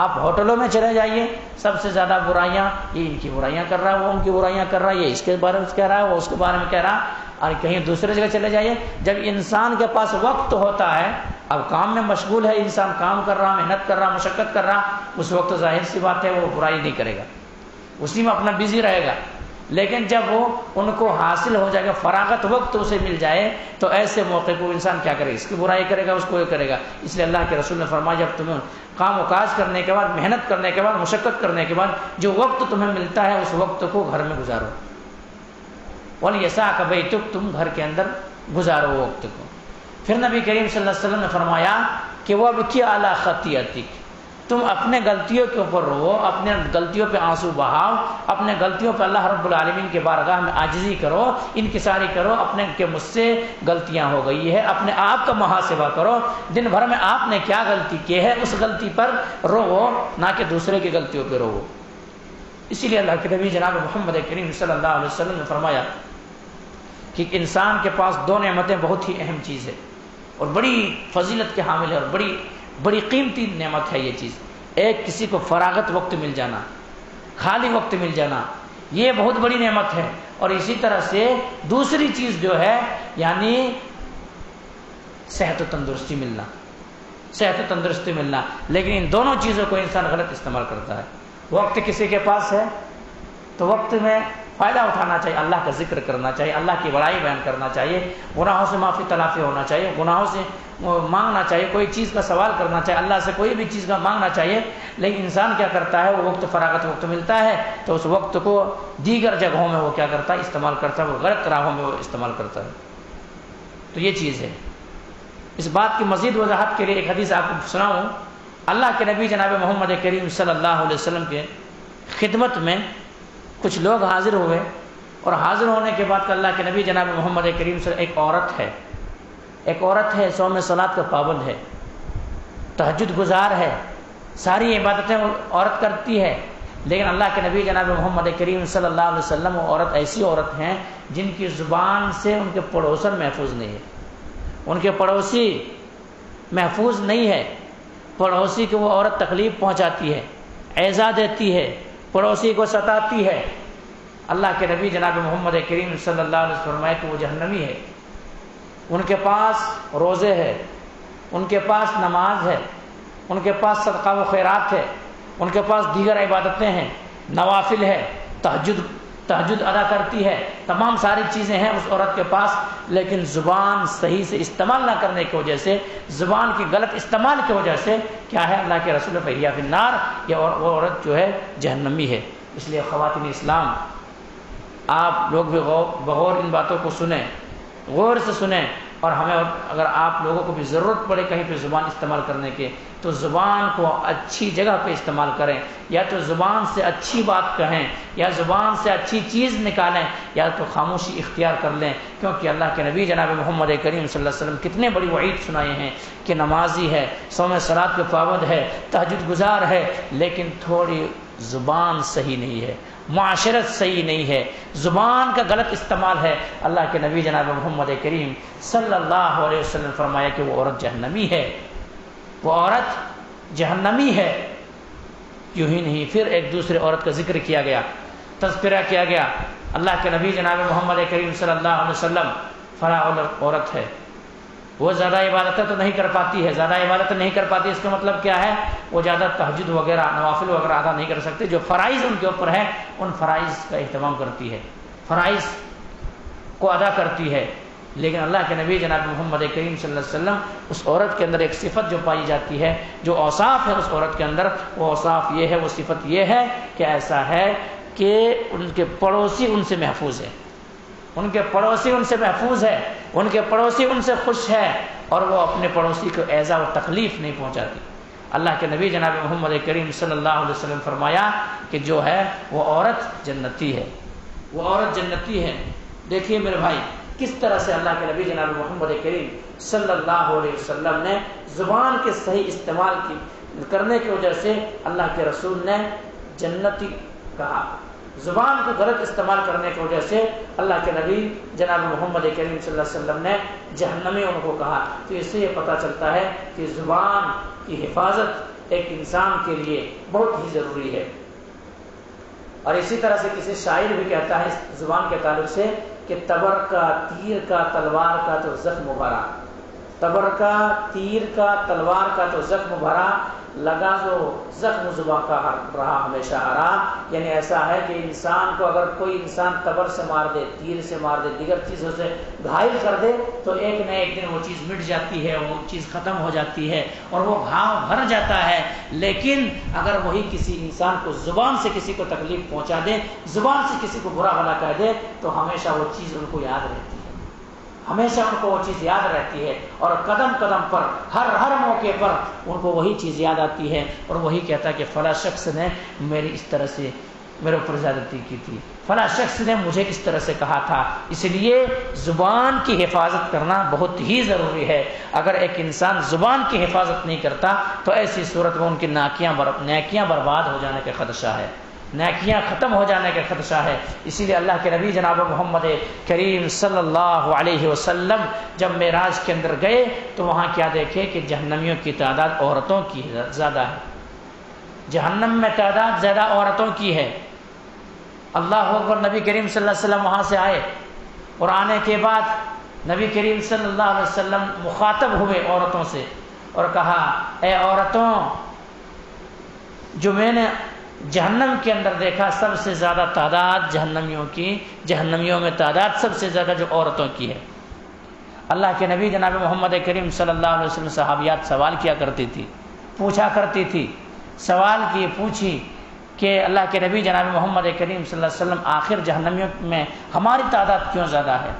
آپ ہوٹلوں میں چلے جائیے، سب سے زیادہ برائیاں، یہ ان کی برائیاں کر رہا ہے، وہ ان کی برائیاں کر رہا ہے، یہ اس کے بارے میں کہہ رہا ہے، وہ اس کے بارے میں کہہ رہا ہے. اور کہیں دوسرے جگہ چلے جائیے، جب انسان کے پاس وقت ہوتا ہے، اب کام میں مشغول ہے، انسان کام کر رہا، محنت کر رہا، مشقت کر رہا، اس وقت ظاہر سی بات ہے وہ برائی نہیں کرے گا، اسی میں اپنا بزی رہے گا. لیکن جب وہ ان کو حاصل ہو جائے گا، فراغت وقت اسے مل جائے، تو ایسے موقع کو انسان کیا کرے؟ اس کی برائی کرے گا، اس کو یہ کرے گا. اس لیے اللہ کے رسول نے فرمایا جب تمہیں کام و کاج کرنے کے بعد، محنت کرنے کے بعد، مشقت کرنے کے بعد جو وقت تمہیں ملتا ہے اس وقت کو گھر میں گزارو. وَلْيَسَعْكَ بَيْتُكَ، تم گھر کے اندر گزارو وہ وقت کو. پھر نبی کریم صلی اللہ علیہ وسلم نے فرمایا کہ وَابْكِ عَلَىٰ خَطِيئَتِكَ، تم اپنے غلطیوں کے اوپر رو، اپنے غلطیوں پہ آنسو بہاؤ، اپنے غلطیوں پہ اللہ رب العالمین کے بارگاہ میں عاجزی کرو، انکساری کرو، اپنے کہ مجھ سے غلطیاں ہو گئی ہے، اپنے آپ کا محاسبہ کرو، دن بھر میں آپ نے کیا غلطی کی ہے اس غلطی پر رو، نہ کہ دوسرے کی غلطیوں پہ رو۔ اسی لیے اللہ کے نبی جناب محمد کریم صلی اللہ علیہ وسلم نے فرمایا کہ انسان کے پاس دو نعمتیں بہت ہی اہم چیز ہے اور بڑی فضیلت کے حامل ہے اور بڑی قیمتی نعمت ہے یہ چیز۔ ایک کسی کو فراغت وقت مل جانا، خالی وقت مل جانا، یہ بہت بڑی نعمت ہے۔ اور اسی طرح سے دوسری چیز جو ہے یعنی صحت و تندرستی ملنا، صحت و تندرستی ملنا۔ لیکن ان دونوں چیزوں کو انسان غلط استعمال کرتا ہے۔ وقت کسی کے پاس ہے تو وقت میں فائدہ اٹھانا چاہیے، اللہ کا ذکر کرنا چاہیے، اللہ کی بڑائی بیان کرنا چاہیے، گناہوں سے معافی تلافی ہونا چاہیے، گناہوں سے مانگنا چاہیے، کوئی چیز کا سوال کرنا چاہیے، اللہ سے کوئی بھی چیز کا مانگنا چاہیے۔ لیکن انسان کیا کرتا ہے، وہ وقت فراغت وقت ملتا ہے تو اس وقت کو دیگر جگہوں میں وہ کیا کرتا ہے، استعمال کرتا ہے، وہ غلط راہوں میں وہ استعمال کرتا ہے۔ تو یہ چیز ہے۔ اس بات کی مزید وضاحت کے لیے ایک حدیث آپ کو سناؤں۔ اللہ کے نبی جناب محمد کریم صلی اللہ علیہ وسلم کے خدمت میں کچھ لوگ حاضر ہوئے، اور حاضر ہونے کے بعد کہ اللہ کے نبی جناب محمد کریم صلی ایک عورت ہے صوم صلات کا پابند ہے، تہجد گزار ہے، ساری عبادتیں عورت کرتی ہے، لیکن اللہ کے نبی جناب محمد کریم صلی اللہ علیہ وسلم وہ عورت ایسی عورت ہیں جن کی زبان سے ان کے پڑوسن محفوظ نہیں ہے، ان کے پڑوسی محفوظ نہیں ہے، پڑوسی کو وہ عورت تکلیف پہنچاتی ہے، ایذا دیتی ہے، پڑوسی کو ستاتی ہے۔ اللہ کے نبی جناب محمد کریم صلی اللہ علیہ وسلم فرمائے کہ وہ جہنمی ہے۔ ان کے پاس روزے ہے، ان کے پاس نماز ہے، ان کے پاس صدقہ و خیرات ہے، ان کے پاس دیگر عبادتیں ہیں، نوافل ہے، تہجد ادا کرتی ہے، تمام ساری چیزیں ہیں اس عورت کے پاس، لیکن زبان صحیح سے استعمال نہ کرنے کی وجہ سے، زبان کی غلط استعمال کی وجہ سے کیا ہے، اللہ کے رسول فہیہ فی النار، یہ وہ عورت جو ہے جہنمی ہے۔ اس لیے خواتین اسلام، آپ لوگ بھی بغور ان باتوں کو سنیں، غور سے سنیں، اور ہمیں اگر آپ لوگوں کو بھی ضرورت پڑے کہیں پہ زبان استعمال کرنے کے تو زبان کو اچھی جگہ پہ استعمال کریں، یا تو زبان سے اچھی بات کہیں، یا زبان سے اچھی چیز نکالیں، یا تو خاموشی اختیار کر لیں، کیونکہ اللہ کے نبی جناب محمد کریم صلی اللہ علیہ وسلم کتنے بڑی وعید سنائے ہیں کہ نمازی ہے، صوم صلات کے پابند ہے، تہجد گزار ہے، لیکن تھوڑی زبان صحیح نہیں ہے، معاشرت صحیح نہیں ہے، زبان کا غلط استعمال ہے۔ اللہ کے نبی جناب محمد کریم صلی اللہ علیہ وسلم فرمایا کہ وہ عورت جہنمی ہے، وہ عورت جہنمی ہے۔ یوں ہی نہیں، پھر ایک دوسرے عورت کا ذکر کیا گیا، تذکرہ کیا گیا۔ اللہ کے نبی جناب محمد کریم صلی اللہ علیہ وسلم فلاں عورت ہے، وہ زیادہ عبادتیں تو نہیں کر پاتی ہے، زیادہ عبادت نہیں کر پاتی، اس کا مطلب کیا ہے، وہ زیادہ تہجد وغیرہ نوافل وغیرہ ادا نہیں کر سکتے، جو فرائض ان کے اوپر ہے ان فرائض کا اہتمام کرتی ہے، فرائض کو ادا کرتی ہے۔ لیکن اللہ کے نبی جناب محمد کریم صلی اللہ علیہ وسلم اس عورت کے اندر ایک صفت جو پائی جاتی ہے، جو اوصاف ہے اس عورت کے اندر، وہ اوصاف یہ ہے، وہ صفت یہ ہے کہ ایسا ہے کہ ان کے پڑوسی ان سے محفوظ ہے، ان کے پڑوسی ان سے محفوظ ہے، ان کے پڑوسی ان سے خوش ہے، اور وہ اپنے پڑوسی کو ایذا و تکلیف نہیں پہنچاتی۔ اللہ کے نبی جناب محمد کریم صلی اللہ علیہ وسلم فرمایا کہ جو ہے وہ عورت جنتی ہے، وہ عورت جنتی ہے۔ دیکھیے میرے بھائی، کس طرح سے اللہ کے نبی جناب محمد کریم صلی اللہ علیہ وسلم نے زبان کے صحیح استعمال کرنے کی وجہ سے اللہ کے رسول نے جنتی کہا، زبان کو غلط استعمال کرنے کی وجہ سے اللہ کے نبی جناب محمد کریم صلی اللہ علیہ وسلم نے جہنمی ان کو کہا۔ تو اس سے یہ پتہ چلتا ہے کہ زبان کی حفاظت ایک انسان کے لیے بہت ہی ضروری ہے۔ اور اسی طرح سے کسی شاعر بھی کہتا ہے اس زبان کے تعلق سے کہ تبر کا تیر کا تلوار کا تو زخم بھرا، تبر کا تیر کا تلوار کا تو زخم بھرا، لگا جو زخم زبان کا رہا ہمیشہ ہرا۔ یعنی ایسا ہے کہ انسان کو اگر کوئی انسان تبر سے مار دے، تیر سے مار دے، دیگر چیزوں سے گھائل کر دے تو ایک نہ ایک دن وہ چیز مٹ جاتی ہے، وہ چیز ختم ہو جاتی ہے اور وہ گھاؤ بھر جاتا ہے۔ لیکن اگر وہی کسی انسان کو زبان سے کسی کو تکلیف پہنچا دے، زبان سے کسی کو برا بھلا کہہ دے، تو ہمیشہ وہ چیز ان کو یاد رہتی ہے، ہمیشہ ان کو وہ چیز یاد رہتی ہے، اور قدم قدم پر ہر موقع پر ان کو وہی چیز یاد آتی ہے، اور وہی کہتا ہے کہ فلاں شخص نے میری اس طرح سے میرے اوپر زیادتی کی تھی، فلاں شخص نے مجھے اس طرح سے کہا تھا۔ اس لیے زبان کی حفاظت کرنا بہت ہی ضروری ہے۔ اگر ایک انسان زبان کی حفاظت نہیں کرتا تو ایسی صورت میں ان کی نیکیاں برباد ہو جانے کا خدشہ ہے، نیکیاں ختم ہو جانے کا خدشہ ہے۔ اسی لیے اللہ کے نبی جناب محمد کریم صلی اللہ علیہ وسلم جب معراج کے اندر گئے تو وہاں کیا دیکھے کہ جہنمیوں کی تعداد عورتوں کی زیادہ ہے، جہنم میں تعداد زیادہ عورتوں کی ہے۔ اللہ اکبر۔ نبی کریم صلی اللہ علیہ وسلم وہاں سے آئے، اور آنے کے بعد نبی کریم صلی اللہ علیہ وسلم مخاطب ہوئے عورتوں سے اور کہا، اے عورتوں، جو میں نے جہنم کے اندر دیکھا سب سے زیادہ تعداد جہنمیوں میں تعداد سب سے زیادہ جو عورتوں کی ہے۔ اللہ کے نبی جناب محمد کریم صلی اللہ علیہ وسلم صحابیات سوال کیا کرتی تھی، پوچھا کرتی تھی، سوال کی پوچھی کہ اللہ کے نبی جناب محمد کریم صلی اللہ علیہ وسلم آخر جہنمیوں میں ہماری تعداد کیوں زیادہ ہے؟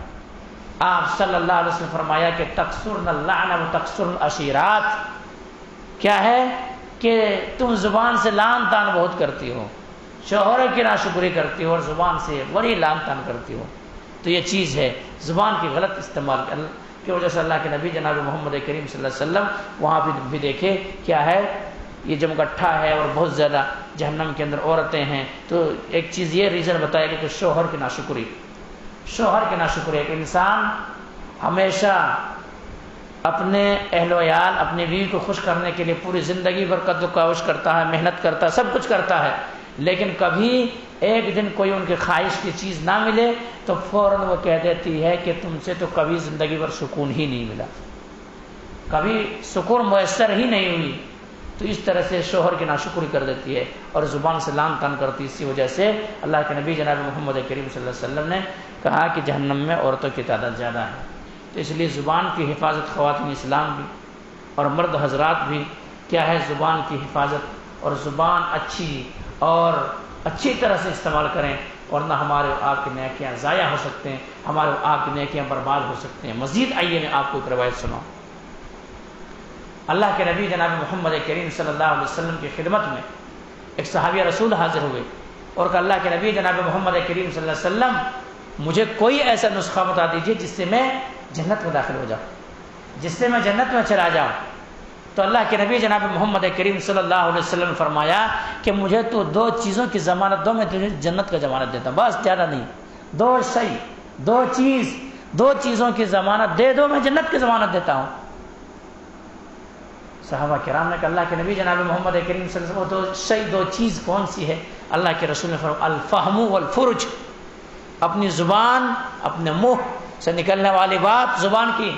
آپ صلی اللہ علیہ وسلم فرمایا کہ تکثرن اللعن و تکثرن العشیرات، کیا ہے کہ تم زبان سے لعن طعن بہت کرتی ہو، شوہر کی ناشکری کرتی ہو اور زبان سے بڑی لعن طعن کرتی ہو۔ تو یہ چیز ہے زبان کی غلط استعمال کی وجہ سے اللہ کے نبی جناب محمد کریم صلی اللہ علیہ وسلم وہاں بھی دیکھے کیا ہے، یہ جمگٹھا ہے اور بہت زیادہ جہنم کے اندر عورتیں ہیں۔ تو ایک چیز یہ ریزن بتایا گیا کہ شوہر کی ناشکری ایک انسان ہمیشہ اپنے اہل و عیال اپنی بیوی کو خوش کرنے کے لیے پوری زندگی بھر قد و کاوش کرتا ہے، محنت کرتا ہے، سب کچھ کرتا ہے، لیکن کبھی ایک دن کوئی ان کی خواہش کی چیز نہ ملے تو فوراً وہ کہہ دیتی ہے کہ تم سے تو کبھی زندگی بھر سکون ہی نہیں ملا، کبھی سکون میسر ہی نہیں ہوئی۔ تو اس طرح سے شوہر کی ناشکری کر دیتی ہے اور زبان سے لعن طعن کرتی ہے۔ اسی وجہ سے اللہ کے نبی جناب محمد کریم صلی اللہ علیہ وسلم نے کہا کہ جہنم میں عورتوں کی تعداد زیادہ ہے۔ تو اس لیے زبان کی حفاظت خواتین اسلام بھی اور مرد حضرات بھی کیا ہے، زبان کی حفاظت، اور زبان اور اچھی طرح سے استعمال کریں، ورنہ ہمارے آپ کی نیکیاں ضائع ہو سکتے ہیں، ہمارے آپ کی نیکیاں برباد ہو سکتے ہیں۔ مزید آئیے میں آپ کو ایک روایت سناؤں۔ اللہ کے نبی جناب محمد کریم صلی اللہ علیہ وسلم کی خدمت میں ایک صحابی رسول حاضر ہوئے اور کہ اللہ کے نبی جناب محمد کریم صلی اللہ علیہ وسلم مجھے کوئی ایسا نسخہ بتا دیجیے جس سے میں جنت میں داخل ہو جاؤں، جس سے میں جنت میں چلا جاؤں۔ تو اللہ کے نبی جناب محمد کریم صلی اللہ علیہ وسلم نے فرمایا کہ مجھے تو دو چیزوں کی ضمانت دو، میں تجھے جنت کا ضمانت دیتا ہوں، بس زیادہ نہیں، دو چیزوں کی ضمانت دے دو، میں جنت کی ضمانت دیتا ہوں۔ صحابہ کرام نے کہا اللہ کے نبی جناب محمد کریم صلی اللہ علیہ وسلم دو چیز کون سی ہے؟ اللہ کے رسول نے فرمایا الفہم والفرج، اپنی زبان، اپنے منہ سے نکلنے والی بات زبان کی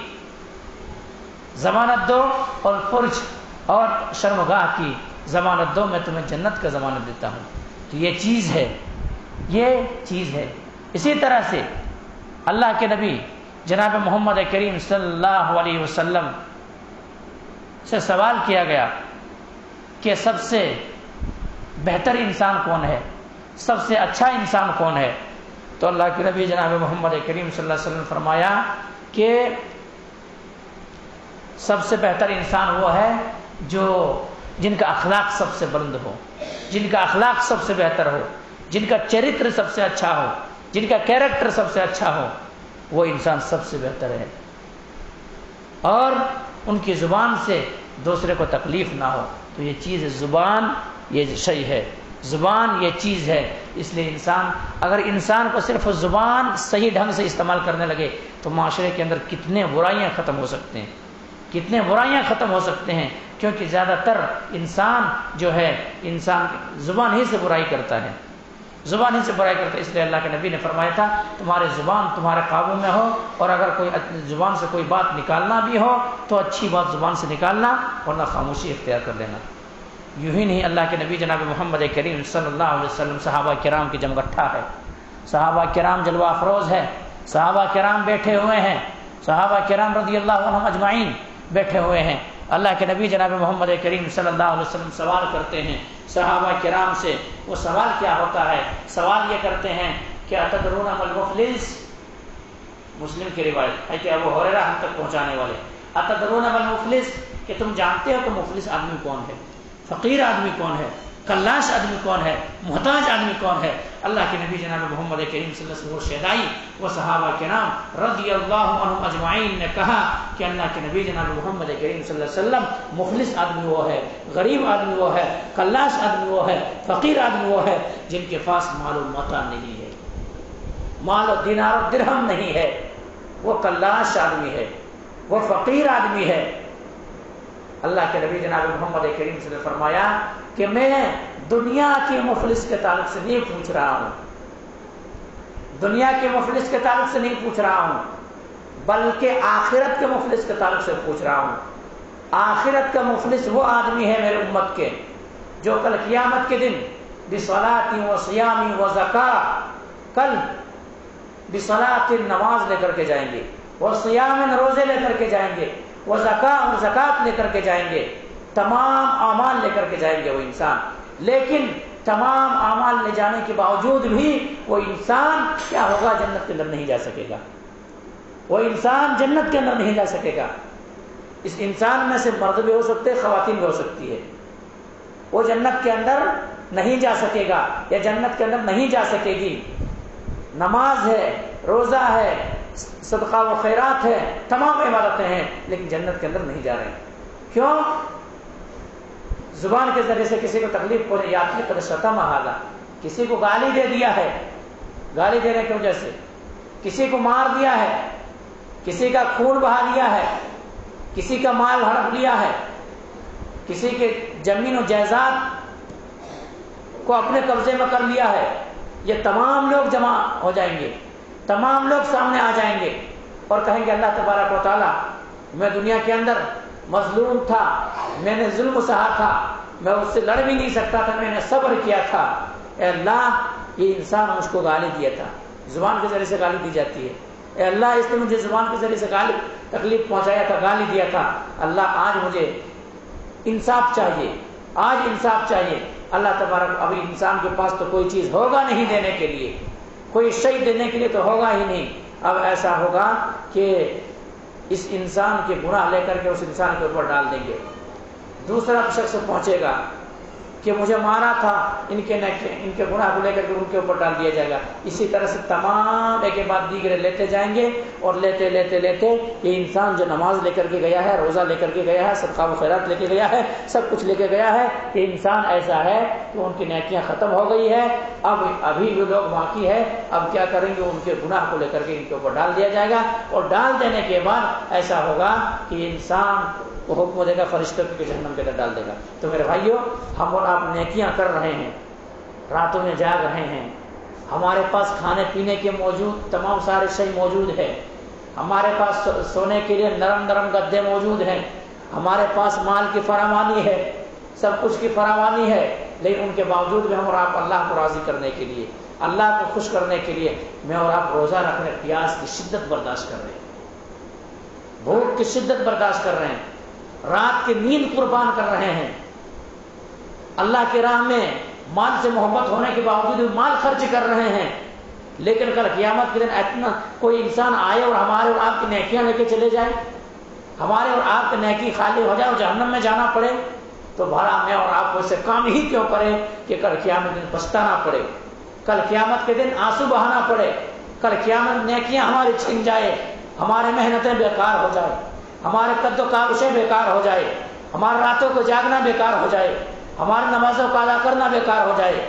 ضمانت دو، اور فرج اور شرمگاہ کی ضمانت دو، میں تمہیں جنت کا ضمانت دیتا ہوں۔ تو یہ چیز ہے۔ اسی طرح سے اللہ کے نبی جناب محمد کریم صلی اللہ علیہ وسلم سے سوال کیا گیا کہ سب سے بہتر انسان کون ہے، سب سے اچھا انسان کون ہے؟ تو اللہ کے نبی جناب محمد کریم صلی اللہ علیہ وسلم نے فرمایا کہ سب سے بہتر انسان وہ ہے جن کا اخلاق سب سے بلند ہو، جن کا اخلاق سب سے بہتر ہو، جن کا چرتر سب سے اچھا ہو، جن کا کیریکٹر سب سے اچھا ہو، وہ انسان سب سے بہتر ہے، اور ان کی زبان سے دوسرے کو تکلیف نہ ہو۔ تو یہ چیز زبان، یہ شیء ہے، زبان یہ چیز ہے۔ اس لیے اگر انسان کو صرف زبان صحیح ڈھنگ سے استعمال کرنے لگے تو معاشرے کے اندر کتنے برائیاں ختم ہو سکتے ہیں، کیونکہ زیادہ تر انسان زبان ہی سے برائی کرتا ہے، اس لیے اللہ کے نبی نے فرمایا تھا تمہاری زبان تمہارے قابو میں ہو، اور اگر کوئی زبان سے کوئی بات نکالنا بھی ہو تو اچھی بات زبان سے نکالنا، ورنہ خاموشی اختیار کر لینا۔ یوں ہی نہیں، اللہ کے نبی جناب محمد کریم صلی اللہ علیہ وسلم صحابہ کرام کی جمگٹھا ہے، صحابہ کرام جلوہ افروز ہے، صحابہ کرام بیٹھے ہوئے ہیں، صحابہ کرام رضی اللہ عنہم اجمعین بیٹھے ہوئے ہیں۔ اللہ کے نبی جناب محمد کریم صلی اللہ علیہ وسلم سوال کرتے ہیں صحابہ کرام سے۔ وہ سوال کیا ہوتا ہے؟ سوال یہ کرتے ہیں کہ اتدرون ما المفلس، مسلم کی روایت ہے کہ ابو ہریرہ ہم تک پہنچانے والے، اتدرون ما المفلس، کہ تم جانتے ہو کہ مفلس آدمی کون ہے، فقیر آدمی کون ہے، کلاش آدمی کون ہے، محتاج آدمی کون ہے؟ اللہ کے نبی جناب محمد کریم صلی اللہ علیہ وسلم شہدائی و صحابہ کرام رضی اللہ عنہم اجمعین نے کہا کہ اللہ کے نبی جناب محمد کریم صلی اللہ علیہ وسلم مفلس آدمی وہ ہے، غریب آدمی وہ ہے، کلاش آدمی وہ ہے، فقیر آدمی وہ ہے جن کے پاس مال و متاع نہیں ہے، مال و دینار و درہم نہیں ہے، وہ کلاش آدمی ہے، وہ فقیر آدمی ہے۔ اللہ کے نبی جناب محمد کریم صلی اللہ علیہ وسلم نے فرمایا کہ میں دنیا کے مفلس کے تعلق سے نہیں پوچھ رہا ہوں، دنیا کے مفلس کے تعلق سے نہیں پوچھ رہا ہوں، بلکہ آخرت کے مفلس کے تعلق سے پوچھ رہا ہوں۔ آخرت کا مفلس وہ آدمی ہے میرے امت کے جو کل قیامت کے دن بصلاۃ و صیام و زکاۃ، کل بصلاۃ نماز لے کر کے جائیں گے، اور صیام روزے لے کر کے جائیں گے، وہ زکات لے کر کے جائیں گے، تمام اعمال لے کر کے جائیں گے وہ انسان، لیکن تمام اعمال لے جانے کے باوجود بھی وہ انسان کیا ہوگا؟ جنت کے اندر نہیں جا سکے گا، وہ انسان جنت کے اندر نہیں جا سکے گا۔ اس انسان میں سے مرد بھی ہو سکتے، خواتین بھی ہو سکتی ہے، وہ جنت کے اندر نہیں جا سکے گا یا جنت کے اندر نہیں جا سکے گی۔ نماز ہے، روزہ ہے، صدقہ و خیرات ہے، تمام عبادتیں ہیں، لیکن جنت کے اندر نہیں جا رہے ہیں۔ کیوں؟ زبان کے ذریعے سے کسی کو تکلیف پہنچے، یا قد شتم ھذا، کسی کو گالی دے دیا ہے، گالی دینے کی وجہ سے کسی کو مار دیا ہے، کسی کا خون بہا دیا ہے، کسی کا مال ہڑپ لیا ہے، کسی کے زمین و جائیداد کو اپنے قبضے میں کر لیا ہے، یہ تمام لوگ جمع ہو جائیں گے، تمام لوگ سامنے آ جائیں گے اور کہیں گے اللہ تبارک و تعالیٰ میں دنیا کے اندر مظلوم تھا، میں نے ظلم سہا تھا، میں اس سے لڑ بھی نہیں سکتا تھا، میں نے صبر کیا تھا، اے اللہ یہ انسان مجھ کو گالی دیا تھا، زبان کے ذریعے سے گالی دی جاتی ہے، اے اللہ اس نے مجھے زبان کے ذریعے سے گالی تکلیف پہنچایا تھا، گالی دیا تھا، اللہ آج مجھے انصاف چاہیے، آج انصاف چاہیے۔ اللہ تبارک، ابھی انسان کے پاس تو کوئی چیز ہوگا نہیں دینے کے لیے، کوئی شے دینے کے لیے تو ہوگا ہی نہیں۔ اب ایسا ہوگا کہ اس انسان کے گناہ لے کر کے اس انسان کے اوپر ڈال دیں گے۔ دوسرا شخص پہنچے گا کہ مجھے مارا تھا، ان کے گناہ کو لے کر کے ان کے اوپر ڈال دیا جائے گا۔ اسی طرح سے تمام ایک کے بعد دیگرے لیتے جائیں گے، اور لیتے لیتے لیتے یہ انسان جو نماز لے کر کے گیا ہے، روزہ لے کر کے گیا ہے، صدقہ و خیرات لے کے گیا ہے، سب کچھ لے کے گیا ہے، یہ انسان ایسا ہے کہ ان کی نیکیاں ختم ہو گئی ہے، ابھی وہ لوگ باقی ہے، اب کیا کریں گے؟ ان کے گناہ کو لے کر کے ان کے اوپر ڈال دیا جائے گا، اور ڈال دینے کے بعد ایسا ہوگا کہ یہ انسان وہ حکم دے گا فرشتوں کے جہنم کے اندر ڈال دے گا۔ تو میرے بھائیوں، ہم اور آپ نیکیاں کر رہے ہیں، راتوں میں جاگ رہے ہیں، ہمارے پاس کھانے پینے کے موجود تمام سارے شے موجود ہے، ہمارے پاس سونے کے لیے نرم نرم گدے موجود ہیں، ہمارے پاس مال کی فراوانی ہے، سب کچھ کی فراوانی ہے، لیکن ان کے باوجود بھی ہم اور آپ اللہ کو راضی کرنے کے لیے، اللہ کو خوش کرنے کے لیے میں اور آپ روزہ رکھ رہے ہیں، پیاس کی شدت برداشت کر رہے ہیں، بھوک کی شدت برداشت کر رہے ہیں، رات کی نیند قربان کر رہے ہیں، اللہ کی راہ میں مال سے محبت ہونے کے باوجود مال خرچ کر رہے ہیں، لیکن کل قیامت کے دن اتنا کوئی انسان آئے اور ہمارے اور آپ کی نیکیاں لے کے چلے جائے، ہمارے اور آپ کی نیکی خالی ہو جائے اور جہنم میں جانا پڑے، تو بھلا میں اور آپ کو اسے کام ہی کیوں کرے کہ کل قیامت کے دن پچھتانا پڑے، کل قیامت کے دن آنسو بہانا پڑے، کل قیامت نیکیاں ہماری چھن جائے، ہمارے محنتیں بیکار ہو جائے، ہمارے قد و کاوشیں بیکار ہو جائے، ہمارے راتوں کو جاگنا بیکار ہو جائے، ہماری نمازوں کو ادا کرنا بیکار ہو جائے۔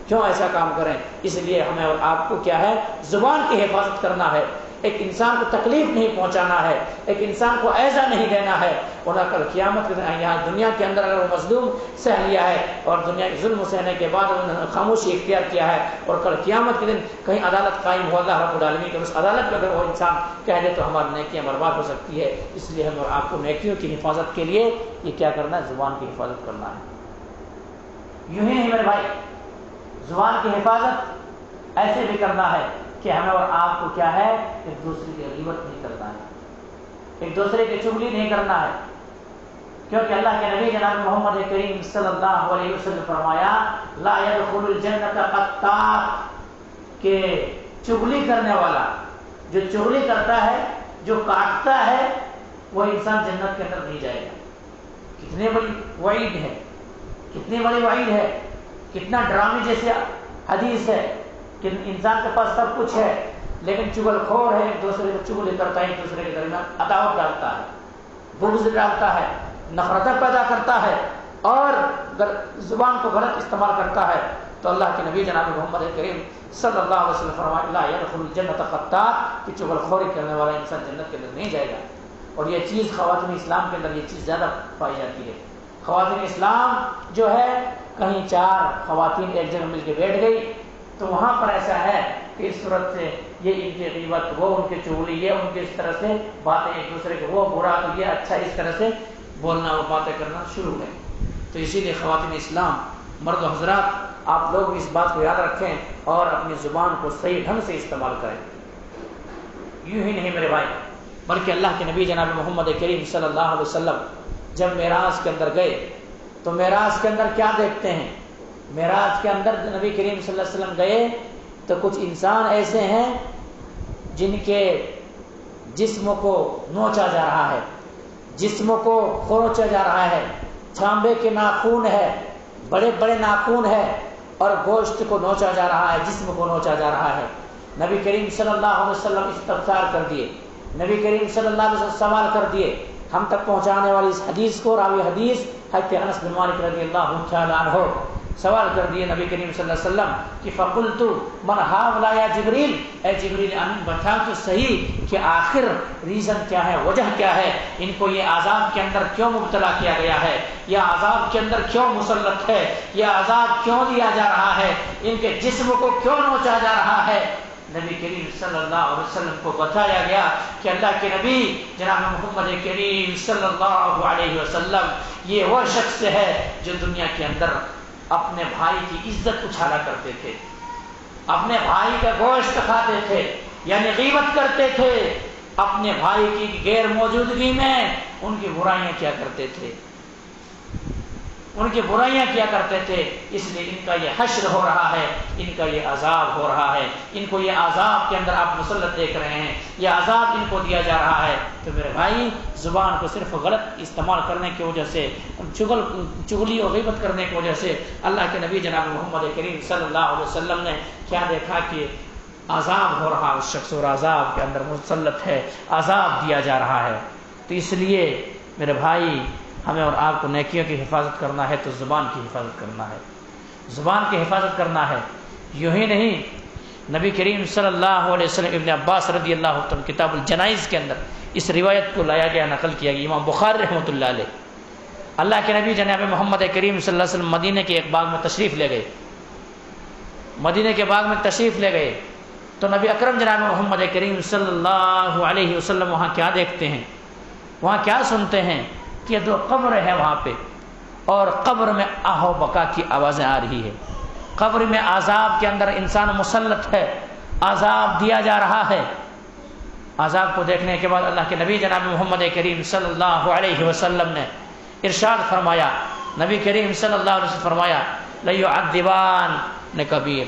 کیوں ایسا کام کریں؟ اس لیے ہمیں اور آپ کو کیا ہے؟ زبان کی حفاظت کرنا ہے، ایک انسان کو تکلیف نہیں پہنچانا ہے، ایک انسان کو ایذا نہیں دینا ہے، ورنہ کل قیامت کے دن یہاں دنیا کے اندر اگر وہ مظلوم سہ لیا ہے اور دنیا کے ظلم سہنے کے بعد انہوں نے خاموشی اختیار کیا ہے، اور کل قیامت کے دن کہیں عدالت قائم ہو اللہ رب العالمین کہ اس عدالت میں اگر وہ انسان کہہ دے تو ہماری نیکیاں برباد ہو سکتی ہے۔ اس لیے ہم اور آپ کو نیکیوں کی حفاظت کے لیے یہ کیا کرنا ہے؟ زبان کی حفاظت کرنا ہے۔ یوں ہی نہیں میرے بھائی، زبان کی حفاظت ایسے بھی کرنا ہے کہ ہمیں اور آپ کو کیا ہے؟ ایک دوسرے کی غیبت نہیں کرنا ہے، ایک دوسرے کی چغلی نہیں کرنا ہے، کیونکہ اللہ کے نبی جناب محمد کریم صلی اللہ علیہ وسلم نے فرمایا لا يدخل الجنت قطاع، کہ چغلی کرنے والا، جو چغلی کرتا ہے، جو کاٹتا ہے، وہ انسان جنت کے اندر نہیں جائے گا۔ کتنے بڑی وعید ہے، کتنی بڑی وعید ہے، کتنا ڈرامے جیسے حدیث ہے کہ انسان کے پاس سب کچھ ہے لیکن چغل خور ہے، ایک دوسرے کو چغلی کرتا ہے، ایک دوسرے کے درمیان عداوت ڈالتا ہے، بغض ڈالتا ہے، نفرتیں پیدا کرتا ہے اور زبان کو غلط استعمال کرتا ہے، تو اللہ کے نبی جناب محمد کریم صلی اللہ علیہ وسلم فرمایا لا يدخل الجنت قطات، کہ چغل خوری کرنے والا انسان جنت کے اندر نہیں جائے گا۔ اور یہ چیز خواتین اسلام کے اندر یہ چیز زیادہ پائی جاتی ہے۔ خواتین اسلام جو ہے، کہیں 4 خواتین ایک جگہ مل کے بیٹھ گئی تو وہاں پر ایسا ہے کہ اس صورت سے یہ ان کی غیبت، وہ ان کی چغلی، یہ ان کی اس طرح سے باتیں ایک دوسرے کے، وہ برا تو یہ اچھا، اس طرح سے بولنا اور باتیں کرنا شروع ہے۔ تو اسی لیے خواتین اسلام، مرد و حضرات، آپ لوگ اس بات کو یاد رکھیں اور اپنی زبان کو صحیح ڈھنگ سے استعمال کریں۔ یوں ہی نہیں میرے بھائی، بلکہ اللہ کے نبی جناب محمد کریم صلی اللہ علیہ وسلم جب معراج کے اندر گئے تو معراج کے اندر کیا دیکھتے ہیں؟ معراج کے اندر نبی کریم صلی اللہ علیہ وسلم گئے تو کچھ انسان ایسے ہیں جن کے جسم کو نوچا جا رہا ہے، جسم کو خروچا جا رہا ہے، چانبے کے ناخون ہے، بڑے بڑے ناخون ہے اور گوشت کو نوچا جا رہا ہے، جسم کو نوچا جا رہا ہے۔ نبی کریم صلی اللہ علیہ وسلم استفسار کر دیے، نبی کریم صلی اللہ علیہ وسلم سوال کر دیے۔ ہم تک پہنچانے والی اس حدیث کو راوی حدیث حضرت انس بن مالک رضی اللہ تعالی عنہ سوال کر دیے نبی کریم صلی اللہ علیہ وسلم کہ فقلت من هؤلاء یا جبریل، اے جبریل امین بتا تو صحیح کہ آخر ریزن کیا ہے، وجہ کیا ہے، ان کو یہ عذاب کے اندر کیوں مبتلا کیا گیا ہے، یا عذاب کے اندر کیوں مسلط ہے، یا عذاب کیوں دیا جا رہا ہے، ان کے جسم کو کیوں نوچا جا رہا ہے۔ نبی کریم صلی اللہ علیہ وسلم کو بتایا گیا کہ اللہ کے نبی جناب محمد کریم صلی اللہ علیہ وسلم یہ وہ شخص ہے جو دنیا کے اندر اپنے بھائی کی عزت اچھالا کرتے تھے، اپنے بھائی کا گوشت کھاتے تھے، یعنی غیبت کرتے تھے، اپنے بھائی کی غیر موجودگی میں ان کی برائیاں کیا کرتے تھے، ان کی برائیاں کیا کرتے تھے۔ اس لیے ان کا یہ حشر ہو رہا ہے، ان کا یہ عذاب ہو رہا ہے، ان کو یہ عذاب کے اندر آپ مسلط دیکھ رہے ہیں، یہ عذاب ان کو دیا جا رہا ہے۔ تو میرے بھائی، زبان کو صرف غلط استعمال کرنے کی وجہ سے، چغلی اور غیبت کرنے کی وجہ سے اللہ کے نبی جناب محمد کریم صلی اللہ علیہ وسلم نے کیا دیکھا کہ عذاب ہو رہا ہے اس شخص، اور عذاب کے اندر مسلط ہے، عذاب دیا جا رہا ہے۔ تو اس لیے میرے بھائی، ہمیں اور آپ کو نیکیوں کی حفاظت کرنا ہے تو زبان کی حفاظت کرنا ہے، زبان کی حفاظت کرنا ہے۔ یوں ہی نہیں، نبی کریم صلی اللہ علیہ وسلم ابن عباس رضی اللہ عنہ کتاب الجنائز کے اندر اس روایت کو لایا گیا، نقل کیا گیا، امام بخاری رحمۃ اللہ علیہ۔ اللہ کے نبی جناب محمد کریم صلی اللہ علیہ وسلم مدینہ کے ایک باغ میں تشریف لے گئے، مدینہ کے باغ میں تشریف لے گئے تو نبی اکرم جناب محمد کریم صلی اللہ علیہ وسلم وہاں کیا دیکھتے ہیں، وہاں کیا سنتے ہیں کہ 2 قبر ہے وہاں پہ، اور قبر میں آہ و بکا کی آوازیں آ رہی ہے، قبر میں عذاب کے اندر انسان مسلط ہے، عذاب دیا جا رہا ہے۔ عذاب کو دیکھنے کے بعد اللہ کے نبی جناب محمد کریم صلی اللہ علیہ وسلم نے ارشاد فرمایا، نبی کریم صلی اللہ علیہ وسلم فرمایا لَيُعَذِّبَانَ کبیر،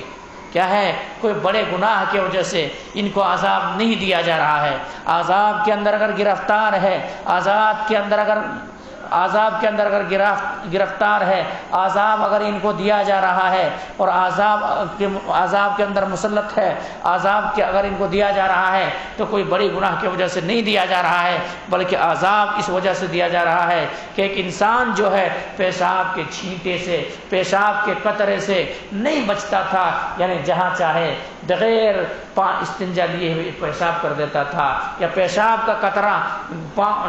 کیا ہے، کوئی بڑے گناہ کی وجہ سے ان کو عذاب نہیں دیا جا رہا ہے، عذاب کے اندر اگر گرفتار ہے، عذاب کے اندر اگر گرفتار ہے، عذاب اگر ان کو دیا جا رہا ہے اور عذاب کے اندر مسلط ہے، عذاب کے اگر ان کو دیا جا رہا ہے تو کوئی بڑی گناہ کی وجہ سے نہیں دیا جا رہا ہے، بلکہ عذاب اس وجہ سے دیا جا رہا ہے کہ ایک انسان جو ہے پیشاب کے چھینٹے سے، پیشاب کے قطرے سے نہیں بچتا تھا، یعنی جہاں چاہے بغیر استنجا لیے ہوئے پیشاب کر دیتا تھا، یا پیشاب کا قطرہ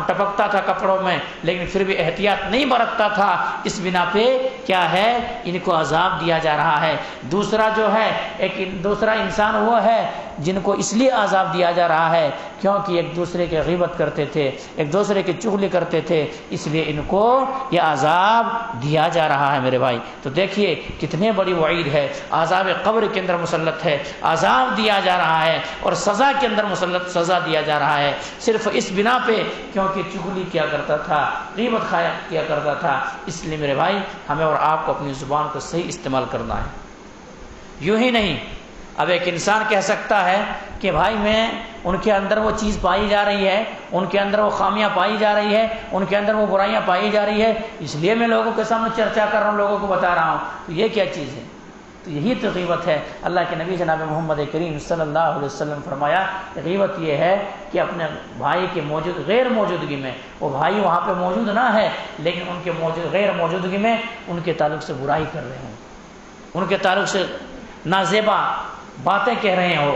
ٹپکتا تھا کپڑوں میں لیکن پھر بھی احتیاط نہیں برتتا تھا، اس بنا پہ کیا ہے، ان کو عذاب دیا جا رہا ہے۔ دوسرا جو ہے، دوسرا انسان وہ ہے جن کو اس لیے عذاب دیا جا رہا ہے کیونکہ ایک دوسرے کے غیبت کرتے تھے، ایک دوسرے کی چغلی کرتے تھے، اس لیے ان کو یہ عذاب دیا جا رہا ہے میرے بھائی۔ تو دیکھیے کتنے بڑی وعید ہے، عذاب قبر کے اندر مسلط ہے، عذاب دیا جا رہا ہے، اور سزا کے اندر مسلط سزا دیا جا رہا ہے، صرف اس بنا پہ کیونکہ چغلی کیا کرتا تھا، غیبت کیا کرتا تھا۔ اس لیے میرے بھائی، ہمیں اور آپ کو اپنی زبان کو صحیح استعمال کرنا ہے۔ یوں ہی نہیں، اب ایک انسان کہہ سکتا ہے کہ بھائی میں ان کے اندر وہ چیز پائی جا رہی ہے، ان کے اندر وہ خامیاں پائی جا رہی ہے، ان کے اندر وہ برائیاں پائی جا رہی ہے، اس لیے میں لوگوں کے سامنے چرچا کر رہا ہوں، لوگوں کو بتا رہا ہوں، تو یہ کیا چیز ہے؟ تو یہی تو غیبت ہے۔ اللہ کے نبی جناب محمد کریم صلی اللہ علیہ وسلم فرمایا کہ غیبت یہ ہے کہ اپنے بھائی کے غیر موجودگی میں، وہ بھائی وہاں پہ موجود نہ ہے لیکن ان کے غیر موجودگی میں ان کے تعلق سے برائی کر رہے ہوں، ان کے تعلق سے نازیبا باتیں کہہ رہے ہو،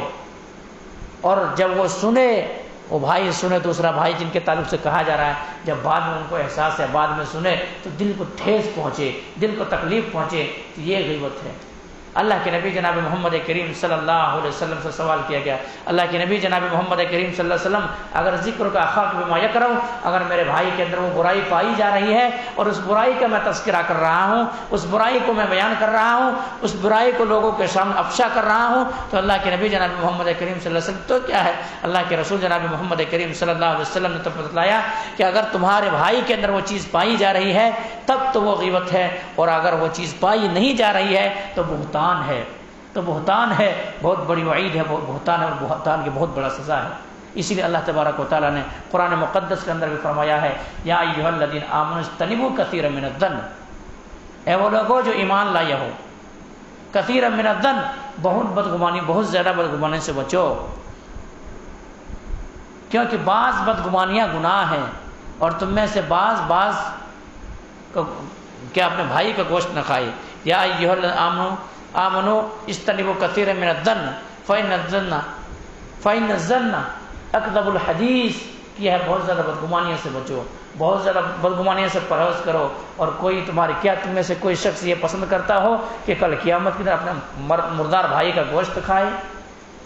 اور جب وہ سنے، وہ بھائی سنے، دوسرا بھائی جن کے تعلق سے کہا جا رہا ہے، جب بعد میں ان کو احساس ہے، بعد میں سنے تو دل کو ٹھیس پہنچے، دل کو تکلیف پہنچے، تو یہ غیبت ہے۔ اللہ کے نبی جناب محمد کریم صلی اللہ علیہ وسلم سے سوال کیا گیا، اللہ کے نبی جناب محمد کریم صلی اللہ علیہ وسلم اگر ذکر کا اخاک بما یکرہ، اگر میرے بھائی کے اندر وہ برائی پائی جا رہی ہے اور اس برائی کا میں تذکرہ کر رہا ہوں، اس برائی کو میں بیان کر رہا ہوں، اس برائی کو لوگوں کے سامنے افشا کر رہا ہوں، تو اللہ کے نبی جناب محمد کریم صلی اللہ علیہ وسلم تو کیا ہے، اللہ کے رسول جناب محمد کریم صلی اللہ علیہ وسلم نے تو بتلایا کہ اگر تمہارے بھائی کے اندر وہ چیز پائی جا رہی ہے تب تو وہ غیبت ہے، اور اگر وہ چیز پائی نہیں جا رہی ہے تو بہتان ہے، تو بہتان ہے، بہت بڑی وعید ہے، بہتان ہے، اور بہتان کی بہت بڑا سزا ہے۔ اسی لیے اللہ تبارک و تعالیٰ نے قرآن مقدس کے اندر بھی فرمایا ہے، یا ایھا الذین آمنوا اجتنبوا کثیرا من الظن، اے وہ لوگوں جو ایمان لائے ہو، کثیرا من الظن، بہت بدگمانی، بہت زیادہ بدگمانی سے بچو، کیونکہ بعض بدگمانیاں گناہ ہیں، اور تم میں سے بعض کہ اپنے بھائی کا گوشت نہ کھائے۔ یا ایھا الذین آمنوا اجتنبوا کثیرا من الظن فإن الظن اکذب الحدیث، یہ ہے بہت زیادہ بدگمانیوں سے بچو، بہت زیادہ بدگمانیوں سے پرہیز کرو، اور کوئی تم میں سے کوئی شخص یہ پسند کرتا ہو کہ کل قیامت کے دن اپنے مردار بھائی کا گوشت کھائے؟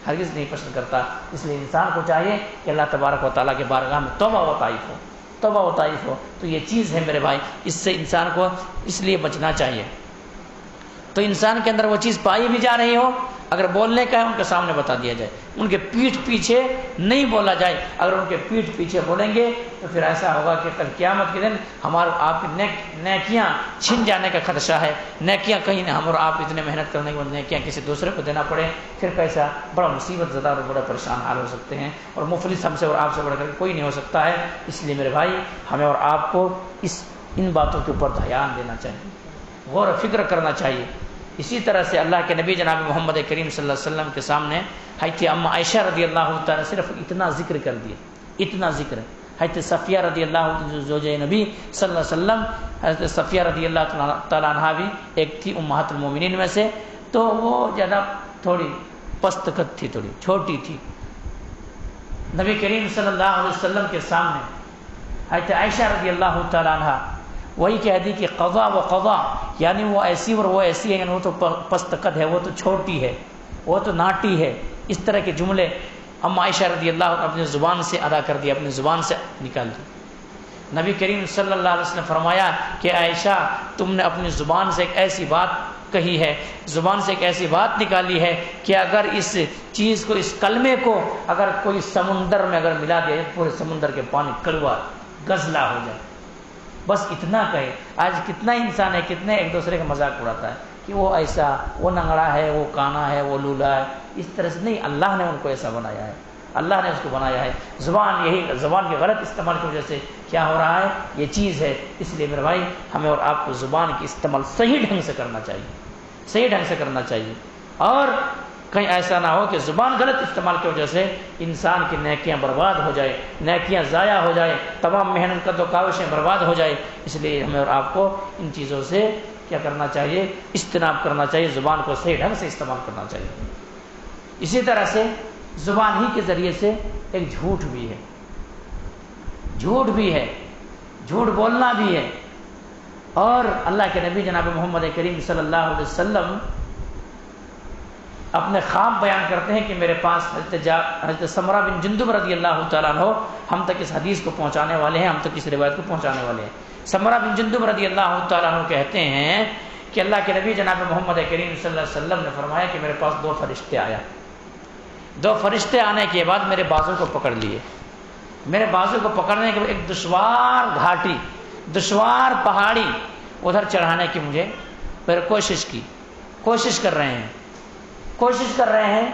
ہرگز نہیں پسند کرتا۔ اس لیے انسان کو چاہیے کہ اللہ تبارک و تعالیٰ کے بارگاہ میں توبہ و طائف ہو، تو یہ چیز ہے میرے بھائی، اس سے انسان کو اس لیے بچنا چاہیے۔ تو انسان کے اندر وہ چیز پائی بھی جا رہی ہو، اگر بولنے کا ہے ان کے سامنے بتا دیا جائے، ان کے پیٹھ پیچھے نہیں بولا جائے۔ اگر ان کے پیٹھ پیچھے بولیں گے تو پھر ایسا ہوگا کہ کل قیامت کے دن آپ کی نیکیاں چھن جانے کا خدشہ ہے، نیکیاں کہیں ہم اور آپ اتنے محنت کرنے کے بعد نیکیاں کسی دوسرے کو دینا پڑے، پھر کیسا بڑا مصیبت زدہ اور بڑا پریشان حال ہو سکتے ہیں، اور مفلس ہم سے اور آپ سے بڑھ کر کوئی نہیں ہو سکتا ہے۔ اس لیے میرے بھائی ہمیں اور آپ کو ان باتوں کے اوپر دھیان دینا چاہیے، غور و فکر کرنا چاہیے۔ اسی طرح سے اللہ کے نبی جناب محمد کریم صلی اللہ علیہ وسلم کے سامنے حضرت اما عائشہ رضی اللہ تعالیٰ صرف اتنا ذکر کر دیا، اتنا ذکر۔ حضرت صفیہ رضی اللہ عنہ زوجہ نبی صلی اللہ علیہ وسلم، حضرت صفیہ رضی اللہ تعالیٰ عنہ بھی ایک تھی امہات المومنین میں سے، تو وہ زیادہ تھوڑی پست قد تھی، تھوڑی چھوٹی تھی۔ نبی کریم صلی اللہ علیہ وسلم کے سامنے حضرت عائشہ رضی اللہ تعالیٰ عنہ وہی کہہ دی کہ قضا و قضا، یعنی وہ ایسی اور وہ ایسی ہے، یعنی وہ تو پست قد ہے، وہ تو چھوٹی ہے، وہ تو ناٹی ہے، اس طرح کے جملے اما عائشہ رضی اللہ عنہ اپنی زبان سے ادا کر دیا، اپنی زبان سے نکال دی۔ نبی کریم صلی اللہ علیہ وسلم نے فرمایا کہ عائشہ تم نے اپنی زبان سے ایک ایسی بات کہی ہے، زبان سے ایک ایسی بات نکالی ہے کہ اگر اس چیز کو، اس کلمے کو اگر کوئی سمندر میں اگر ملا دیا، پورے سمندر کے پانی کڑوا گزلا ہو جائے، بس اتنا کہے۔ آج کتنا انسان ہے، کتنے ایک دوسرے کا مذاق اڑاتا ہے کہ وہ ایسا، وہ ننگڑا ہے، وہ کانا ہے، وہ لولا ہے، اس طرح سے نہیں، اللہ نے ان کو ایسا بنایا ہے، اللہ نے اس کو بنایا ہے۔ زبان کے غلط استعمال کی وجہ سے کیا ہو رہا ہے، یہ چیز ہے۔ اس لیے میرے بھائی ہمیں اور آپ کو زبان کی استعمال صحیح ڈھنگ سے کرنا چاہیے، صحیح ڈھنگ سے کرنا چاہیے، اور کہیں ایسا نہ ہو کہ زبان غلط استعمال کی وجہ سے انسان کی نیکیاں برباد ہو جائے، نیکیاں ضائع ہو جائے، تمام محنت قد و کاوشیں برباد ہو جائے۔ اس لیے ہمیں اور آپ کو ان چیزوں سے کیا کرنا چاہیے، اجتناب کرنا چاہیے، زبان کو صحیح ڈھنگ سے استعمال کرنا چاہیے۔ اسی طرح سے زبان ہی کے ذریعے سے ایک جھوٹ بھی ہے، جھوٹ بھی ہے، جھوٹ بولنا بھی ہے۔ اور اللہ کے نبی جناب محمد کریم صلی اللہ علیہ وسلم اپنے خواب بیان کرتے ہیں کہ میرے پاس حضرت سمرہ بن جندب رضی اللہ تعالیٰ عنہ ہم تک اس حدیث کو پہنچانے والے ہیں، ہم تک اس روایت کو پہنچانے والے ہیں۔ سمرہ بن جندب رضی اللہ تعالیٰ عنہ کہتے ہیں کہ اللہ کے نبی جناب محمد کریم صلی اللہ علیہ وسلم نے فرمایا کہ میرے پاس 2 فرشتے آیا، 2 فرشتے آنے کے بعد میرے بازو کو پکڑ لیے، میرے بازو کو پکڑنے کے بعد ایک دشوار گھاٹی، دشوار پہاڑی ادھر چڑھانے کی مجھے کوشش کی، کوشش کر رہے ہیں،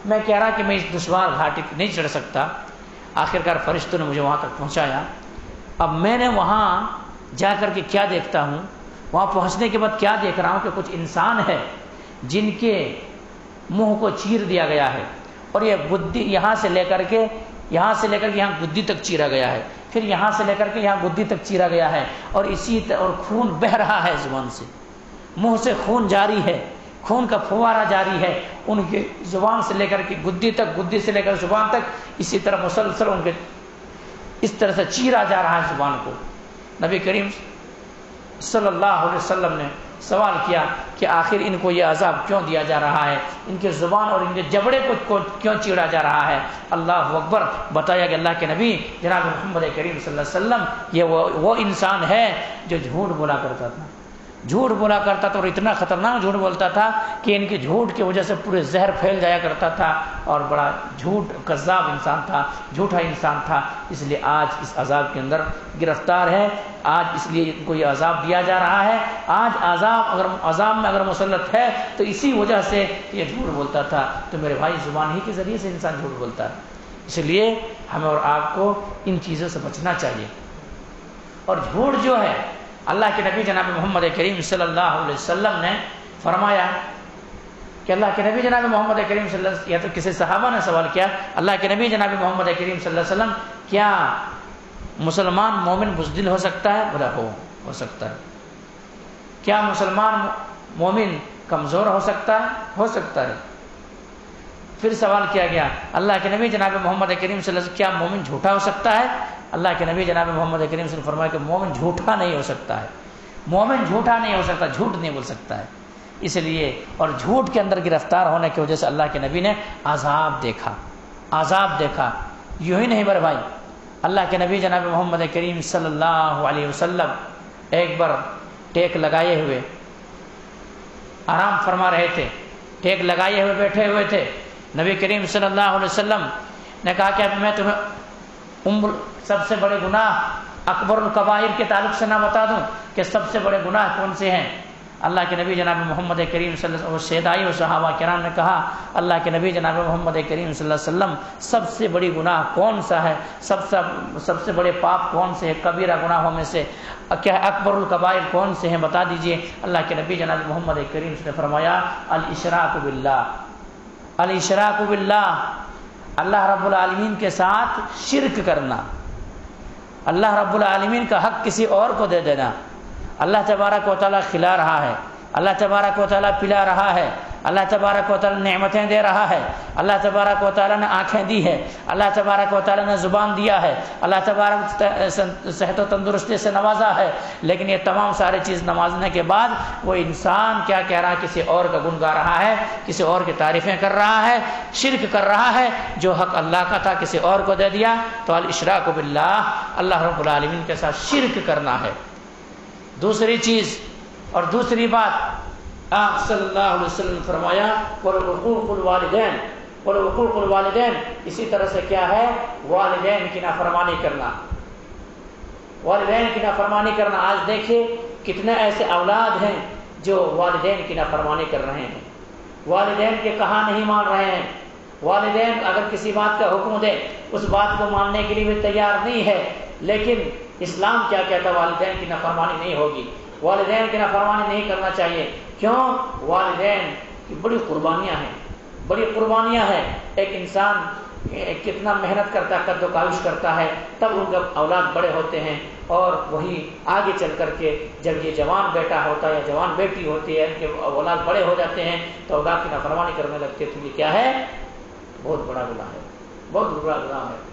میں کہہ رہا کہ میں اس دشوار گھاٹی نہیں چڑھ سکتا. آخرکار فرشتوں نے مجھے وہاں تک پہنچایا. اب میں نے وہاں جا کر کے کیا دیکھتا ہوں, وہاں پہنچنے کے بعد کیا دیکھ رہا ہوں کہ کچھ انسان ہے جن کے منہ کو چیر دیا گیا ہے, اور یہ گدی یہاں سے لے کر کے یہاں گدی تک چیرا گیا ہے, پھر یہاں سے لے کر کے یہاں گدی تک چیرا گیا ہے, اور اور خون بہہ رہا ہے زبان سے, منہ سے خون جاری ہے, خون کا فوارہ جاری ہے ان کے زبان سے لے کر کے گدی تک, گدی سے لے کر زبان تک, اسی طرح مسلسل ان کے اس طرح سے چیرا جا رہا ہے زبان کو. نبی کریم صلی اللہ علیہ وسلم نے سوال کیا کہ آخر ان کو یہ عذاب کیوں دیا جا رہا ہے, ان کے زبان اور ان کے جبڑے کو کیوں چیڑا جا رہا ہے؟ اللہ اکبر. بتایا کہ اللہ کے نبی جناب محمد کریم صلی اللہ علیہ وسلم یہ وہ انسان ہے جو جھوٹ بولا کرتا تھا, جھوٹ بولا کرتا تھا, اور اتنا خطرناک جھوٹ بولتا تھا کہ ان کے جھوٹ کی وجہ سے پورے زہر پھیل جایا کرتا تھا, اور بڑا جھوٹ کذاب انسان تھا, جھوٹا انسان تھا. اس لیے آج اس عذاب کے اندر گرفتار ہے, آج اس لیے ان کو یہ عذاب دیا جا رہا ہے. آج عذاب میں اگر مسلط ہے تو اسی وجہ سے یہ جھوٹ بولتا تھا. تو میرے بھائی زبان ہی کے ذریعے سے انسان جھوٹ بولتا ہے, اس لیے ہمیں اور آپ کو ان چیزوں سے بچنا چاہیے. اور جھوٹ جو ہے, اللہ کے نبی جناب محمد کریم صلی اللہ علیہ وسلم نے فرمایا کہ اللہ کے نبی جناب محمد کریم صلی اللہ علیہ وسلم, یا تو کسی صحابہ نے سوال کیا, اللہ کے نبی جناب محمد کریم صلی اللہ علیہ وسلم کیا مسلمان مومن بزدل ہو سکتا ہے؟ بولا ہو سکتا ہے. کیا مسلمان مومن کمزور ہو سکتا ہے؟ ہو سکتا ہے. پھر سوال کیا گیا اللہ کے نبی جناب محمد کریم صلی اللہ علیہ وسلم کیا مومن جھوٹا ہو سکتا ہے؟ اللہ کے نبی جناب محمد کریم صلی اللہ علیہ وسلم فرمایا کہ مومن جھوٹا نہیں ہو سکتا ہے, مومن جھوٹا نہیں ہو سکتا, جھوٹ نہیں بول سکتا ہے. اس لیے اور جھوٹ کے اندر گرفتار ہونے کی وجہ سے اللہ کے نبی نے عذاب دیکھا. یوں ہی نہیں بڑے بھائی, اللہ کے نبی جناب محمد کریم صلی اللہ علیہ وسلم ایک بار ٹیک لگائے ہوئے آرام فرما رہے تھے, ٹیک لگائے ہوئے بیٹھے ہوئے تھے. نبی کریم صلی اللہ علیہ وسلم نے کہا کہ اب میں تمہیں سب سے بڑے گناہ اکبر الکبائر کے تعلق سے نہ بتا دوں کہ سب سے بڑے گناہ کون سے ہیں؟ اللہ کے نبی جناب محمد کریم صلی اللہ علیہ وسلم سیدائی اور صحابہ کرام نے کہا اللہ کے نبی جناب محمد کریم صلی اللہ علیہ وسلم سب سے بڑی گناہ کون سا ہے, سب سے بڑے پاپ کون سے ہیں کبیرہ گناہوں میں سے, کیا اکبر الکبائر کون سے ہیں بتا دیجئے. اللہ کے نبی جناب محمد کریم نے فرمایا الاشراک باللہ, الاشراک باللہ, اللہ رب العالمین کے ساتھ شرک کرنا, اللہ رب العالمین کا حق کسی اور کو دے دینا. اللہ تبارک و تعالیٰ کھلا رہا ہے, اللہ تبارک و تعالیٰ پلا رہا ہے, اللہ تبارک و تعالیٰ نعمتیں دے رہا ہے, اللہ تبارک و تعالیٰ نے آنکھیں دی ہے, اللہ تبارک و تعالیٰ نے زبان دیا ہے, اللہ تبارک صحت و تندرستی سے نوازا ہے, لیکن یہ تمام ساری چیز نوازنے کے بعد وہ انسان کیا کہہ رہا ہے؟ کسی اور کا گن گا رہا ہے, کسی اور کی تعریفیں کر رہا ہے, شرک کر رہا ہے. جو حق اللہ کا تھا کسی اور کو دے دیا, تو الاشراک باللہ, اللہ رب العالمین کے ساتھ شرک کرنا ہے. دوسری چیز اور دوسری بات آپ صلی اللہ علیہ وسلم نے فرمایا وَالْعُقُوقُ الْوَالِدَيْنِ, وَالْعُقُوقُ الْوَالِدَيْنِ, اسی طرح سے کیا ہے؟ والدین کی نافرمانی کرنا, والدین کی نافرمانی کرنا. آج دیکھیے کتنے ایسے اولاد ہیں جو والدین کی نافرمانی کر رہے ہیں, والدین کے کہا نہیں مان رہے ہیں, والدین اگر کسی بات کا حکم دے اس بات کو ماننے کے لیے بھی تیار نہیں ہے. لیکن اسلام کیا کہتا ہے؟ والدین کی نافرمانی نہیں ہوگی, والدین کی نافرمانی نہیں کرنا چاہیے. کیوں؟ والدین کی بڑی قربانیاں ہیں, بڑی قربانیاں ہیں. ایک انسان کتنا محنت کرتا ہے, قد و کاوش کرتا ہے, تب ان کا اولاد بڑے ہوتے ہیں, اور وہی آگے چل کر کے جب یہ جوان بیٹا ہوتا ہے یا جوان بیٹی ہوتی ہے, ان کے اولاد بڑے ہو جاتے ہیں تو اولاد کی نافرمانی کرنے لگتے ہیں. تو یہ کیا ہے؟ بہت بڑا گناہ ہے, بہت بڑا گناہ ہے.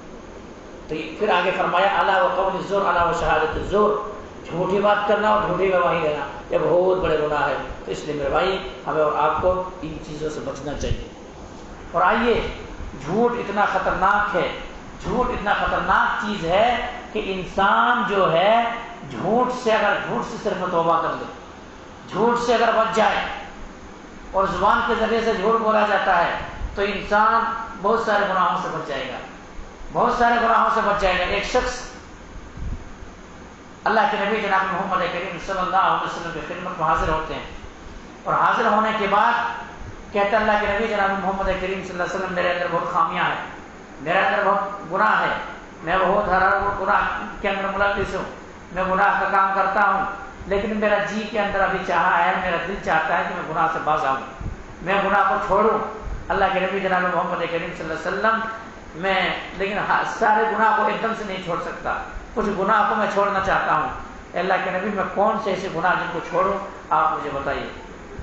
تو پھر آگے فرمایا الا وقول الزور, الا وشہادۃ الزور, جھوٹی بات کرنا اور جھوٹی گواہی دینا یہ بہت بڑے گناہ ہے. تو اس لیے میرے بھائی ہمیں اور آپ کو ان چیزوں سے بچنا چاہیے. اور آئیے, جھوٹ اتنا خطرناک ہے, جھوٹ اتنا خطرناک چیز ہے کہ انسان جو ہے جھوٹ سے صرف توبہ کر لے, جھوٹ سے اگر بچ جائے اور زبان کے ذریعے سے جھوٹ بولا جاتا ہے تو انسان بہت سارے گناہوں سے بچ جائے گا, بہت سارے گناہوں سے بچ جائے گا. ایک شخص اللہ کے نبی جناب محمد کریم صلی اللہ علیہ وسلم کی خدمت میں حاضر ہوتے ہیں, اور حاضر ہونے کے بعد کہتا اللہ کے نبی جناب محمد کریم صلی اللہ علیہ وسلم میرے اندر بہت خامیاں ہیں، میرے اندر بہت گناہ ہے، میں بہت ہر گناہ کے اندر ملوث ہوں، میں گناہ کا کام کرتا ہوں، لیکن میرا جی کے اندر ابھی چاہا ہے، میرا دل چاہتا ہے کہ میں گناہ سے باز آؤں، میں گناہ کو چھوڑوں۔ اللہ کے نبی جناب محمد کریم صلی اللہ علیہ وسلم میں لیکن سارے گناہ کو ایک دم سے نہیں چھوڑ سکتا، کچھ گناہ کو میں چھوڑنا چاہتا ہوں۔ اللہ کے نبی میں کون سے ایسے گناہ جن کو چھوڑوں آپ مجھے بتائیے۔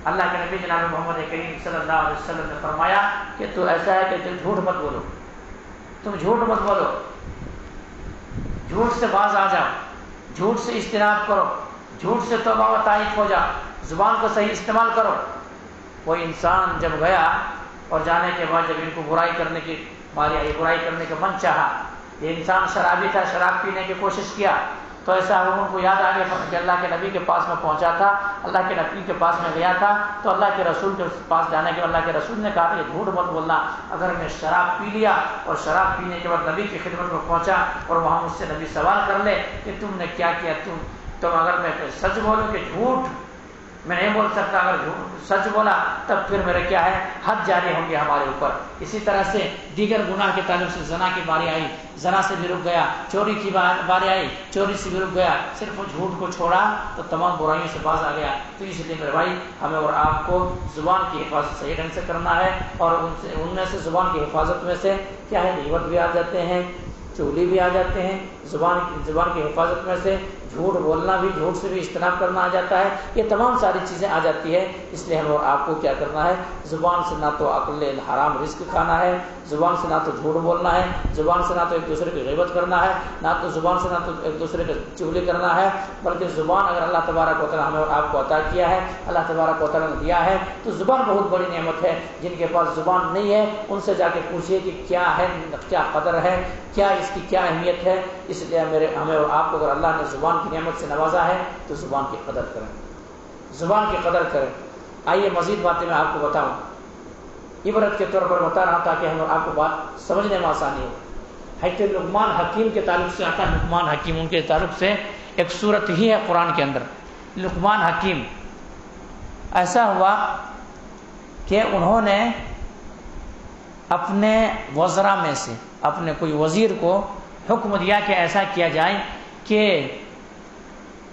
اللہ کے نبی جناب محمد کریم صلی اللہ علیہ وسلم نے فرمایا کہ تو ایسا ہے کہ تم جھوٹ مت بولو، تم جھوٹ مت بولو، جھوٹ سے باز آ جاؤ، جھوٹ سے اجتناب کرو، جھوٹ سے توبہ و تائب ہو جاؤ، زبان کو صحیح استعمال کرو۔ کوئی انسان جب گیا اور جانے کے بعد جب ان کو برائی کرنے کی باری آئی، برائی کرنے کا من چاہا، یہ انسان شرابی تھا، شراب پینے کی کوشش کیا، تو ایسا ان کو یاد آ گیا کہ اللہ کے نبی کے پاس میں پہنچا تھا، اللہ کے نبی کے پاس میں گیا تھا، تو اللہ کے رسول کے پاس جانے کے اللہ کے رسول نے کہا کہ جھوٹ مت بولنا، اگر میں شراب پی لیا اور شراب پینے کے بعد نبی کی خدمت میں پہنچا اور وہاں مجھ سے نبی سوال کر لے کہ تم نے کیا کیا، تم اگر میں سچ بولوں کہ جھوٹ میں نہیں بول سکتا، اگر جھوٹ سچ بولا تب پھر میرے کیا ہے حد جاری ہوں گے ہمارے اوپر۔ اسی طرح سے دیگر گناہ کے تعلق سے زنا کی باری آئی، زنا سے بھی رک گیا، چوری کی باری آئی، چوری سے بھی رک گیا، صرف وہ جھوٹ کو چھوڑا تو تمام برائیوں سے باز آ گیا۔ تو اس لیے میرے بھائی ہمیں اور آپ کو زبان کی حفاظت صحیح ڈھنگ سے کرنا ہے، اور ان میں سے زبان کی حفاظت میں سے کیا ہے، غیبت بھی آ جاتے ہیں، چغلی بھی آ جاتے ہیں، زبان کی حفاظت میں سے جھوٹ بولنا بھی، جھوٹ سے بھی اجتناب کرنا آ جاتا ہے، یہ تمام ساری چیزیں آ جاتی ہے۔ اس لیے ہم اور آپ کو کیا کرنا ہے، زبان سے نہ تو عقل حرام رزق کھانا ہے، زبان سے نہ تو جھوٹ بولنا ہے، زبان سے نہ تو ایک دوسرے کی غیبت کرنا ہے، نہ تو زبان سے نہ تو ایک دوسرے کی چغلی کرنا ہے، بلکہ زبان اگر اللہ تبارک و تعالیٰ ہمیں اور آپ کو عطا کیا ہے، اللہ تبارک و تعالیٰ نے دیا ہے، تو زبان بہت بڑی نعمت ہے۔ جن کے پاس زبان نہیں ہے ان سے جا کے پوچھیے کہ کیا ہے، کیا قدر ہے، کیا اس کی کیا اہمیت ہے۔ اس لیے ہمیں اور آپ کو اگر اللہ نے زبان کی نعمت سے نوازا ہے تو زبان کی قدر کریں، زبان کی قدر کریں۔ آئیے مزید باتیں میں آپ کو بتاؤں، عبرت کے طور پر بتا رہا ہوں تاکہ ہم اور آپ کو بات سمجھنے میں آسانی ہو۔ حضرت لقمان حکیم کے تعلق سے آتا ہے، لقمان حکیم ان کے تعلق سے ایک صورت ہی ہے قرآن کے اندر، لقمان حکیم۔ ایسا ہوا کہ انہوں نے اپنے وزراء میں سے اپنے کوئی وزیر کو حکم دیا کہ ایسا کیا جائے کہ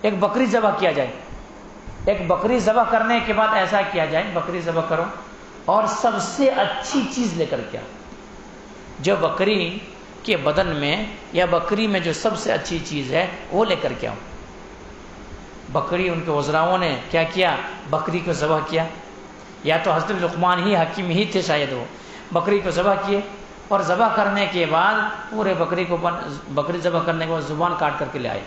ایک بکری ذبح کیا جائے، ایک بکری ذبح کرنے کے بعد ایسا کیا جائے، بکری ذبح کرو اور سب سے اچھی چیز لے کر کے آؤ، جو بکری کے بدن میں یا بکری میں جو سب سے اچھی چیز ہے وہ لے کر کے آؤ۔ بکری ان کے وزراؤں نے کیا کیا، بکری کو ذبح کیا، یا تو حضرت لقمان ہی حکیم ہی تھے شاید، وہ بکری کو ذبح کیے اور ذبح کرنے کے بعد پورے بکری ذبح کرنے کے بعد زبان کاٹ کر کے لے آئے،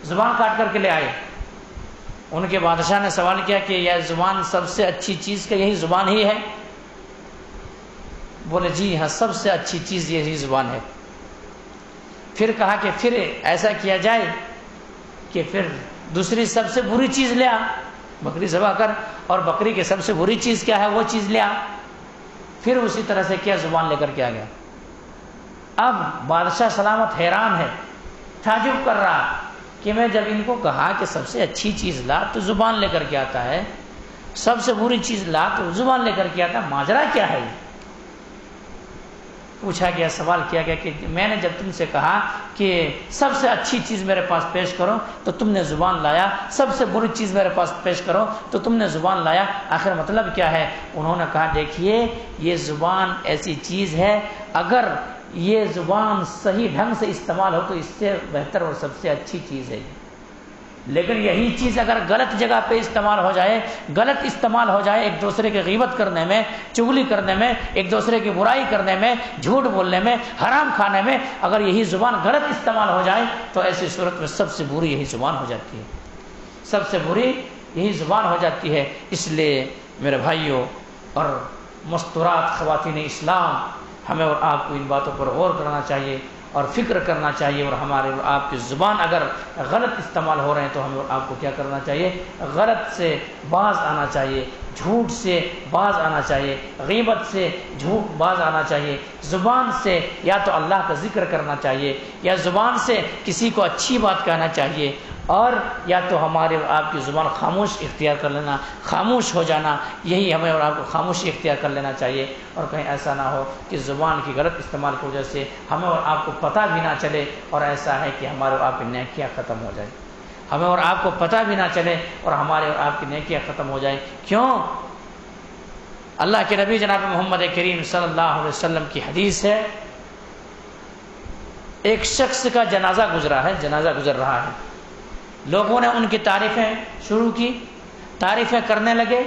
زبان کاٹ کر کے لے آئے۔ ان کے بادشاہ نے سوال کیا کہ یہ زبان سب سے اچھی چیز کا یہی زبان ہی ہے؟ بولے جی ہاں، سب سے اچھی چیز یہی زبان ہے۔ پھر کہا کہ پھر ایسا کیا جائے کہ پھر دوسری سب سے بری چیز لے آ، بکری ذبح کر اور بکری کی سب سے بری چیز کیا ہے وہ چیز لے آ۔ پھر اسی طرح سے کیا زبان لے کر کے آ گیا۔ اب بادشاہ سلامت حیران ہے، تعجب کر رہا کہ میں جب ان کو کہا کہ سب سے اچھی چیز لا تو زبان لے کر کے آتا ہے، سب سے بری چیز لا تو زبان لے کر کے آتا ہے، ماجرا کیا ہے؟ پوچھا گیا، سوال کیا گیا کہ میں نے جب تم سے کہا کہ سب سے اچھی چیز میرے پاس پیش کرو تو تم نے زبان لایا، سب سے بری چیز میرے پاس پیش کرو تو تم نے زبان لایا، آخر مطلب کیا ہے؟ انہوں نے کہا دیکھیے یہ زبان ایسی چیز ہے، اگر یہ زبان صحیح ڈھنگ سے استعمال ہو تو اس سے بہتر اور سب سے اچھی چیز ہے، لیکن یہی چیز اگر غلط جگہ پہ استعمال ہو جائے، غلط استعمال ہو جائے، ایک دوسرے کی غیبت کرنے میں، چغلی کرنے میں، ایک دوسرے کی برائی کرنے میں، جھوٹ بولنے میں، حرام کھانے میں، اگر یہی زبان غلط استعمال ہو جائے تو ایسی صورت میں سب سے بری یہی زبان ہو جاتی ہے، سب سے بری یہی زبان ہو جاتی ہے۔ اس لیے میرے بھائیوں اور مستورات خواتین اسلام، ہمیں اور آپ کو ان باتوں پر غور کرنا چاہیے اور فکر کرنا چاہیے، اور ہمارے اور آپ کی زبان اگر غلط استعمال ہو رہے ہیں تو ہمیں اور آپ کو کیا کرنا چاہیے؟ غلط سے باز آنا چاہیے، جھوٹ سے باز آنا چاہیے، غیبت سے جھوٹ باز آنا چاہیے، زبان سے یا تو اللہ کا ذکر کرنا چاہیے یا زبان سے کسی کو اچھی بات کہنا چاہیے، اور یا تو ہمارے اور آپ کی زبان خاموش اختیار کر لینا، خاموش ہو جانا، یہی ہمیں اور آپ کو خاموشی اختیار کر لینا چاہیے، اور کہیں ایسا نہ ہو کہ زبان کی غلط استعمال کی وجہ سے ہمیں اور آپ کو پتہ بھی نہ چلے اور ایسا ہے کہ ہمارے اور آپ کی نیکیاں ختم ہو جائیں، ہمیں اور آپ کو پتہ بھی نہ چلے اور ہمارے اور آپ کی نیکیاں ختم ہو جائیں۔ کیوں؟ اللہ کے نبی جناب محمد کریم صلی اللہ علیہ وسلم کی حدیث ہے، ایک شخص کا جنازہ گزرا ہے، جنازہ گزر رہا ہے، لوگوں نے ان کی تعریفیں شروع کی، تعریفیں کرنے لگے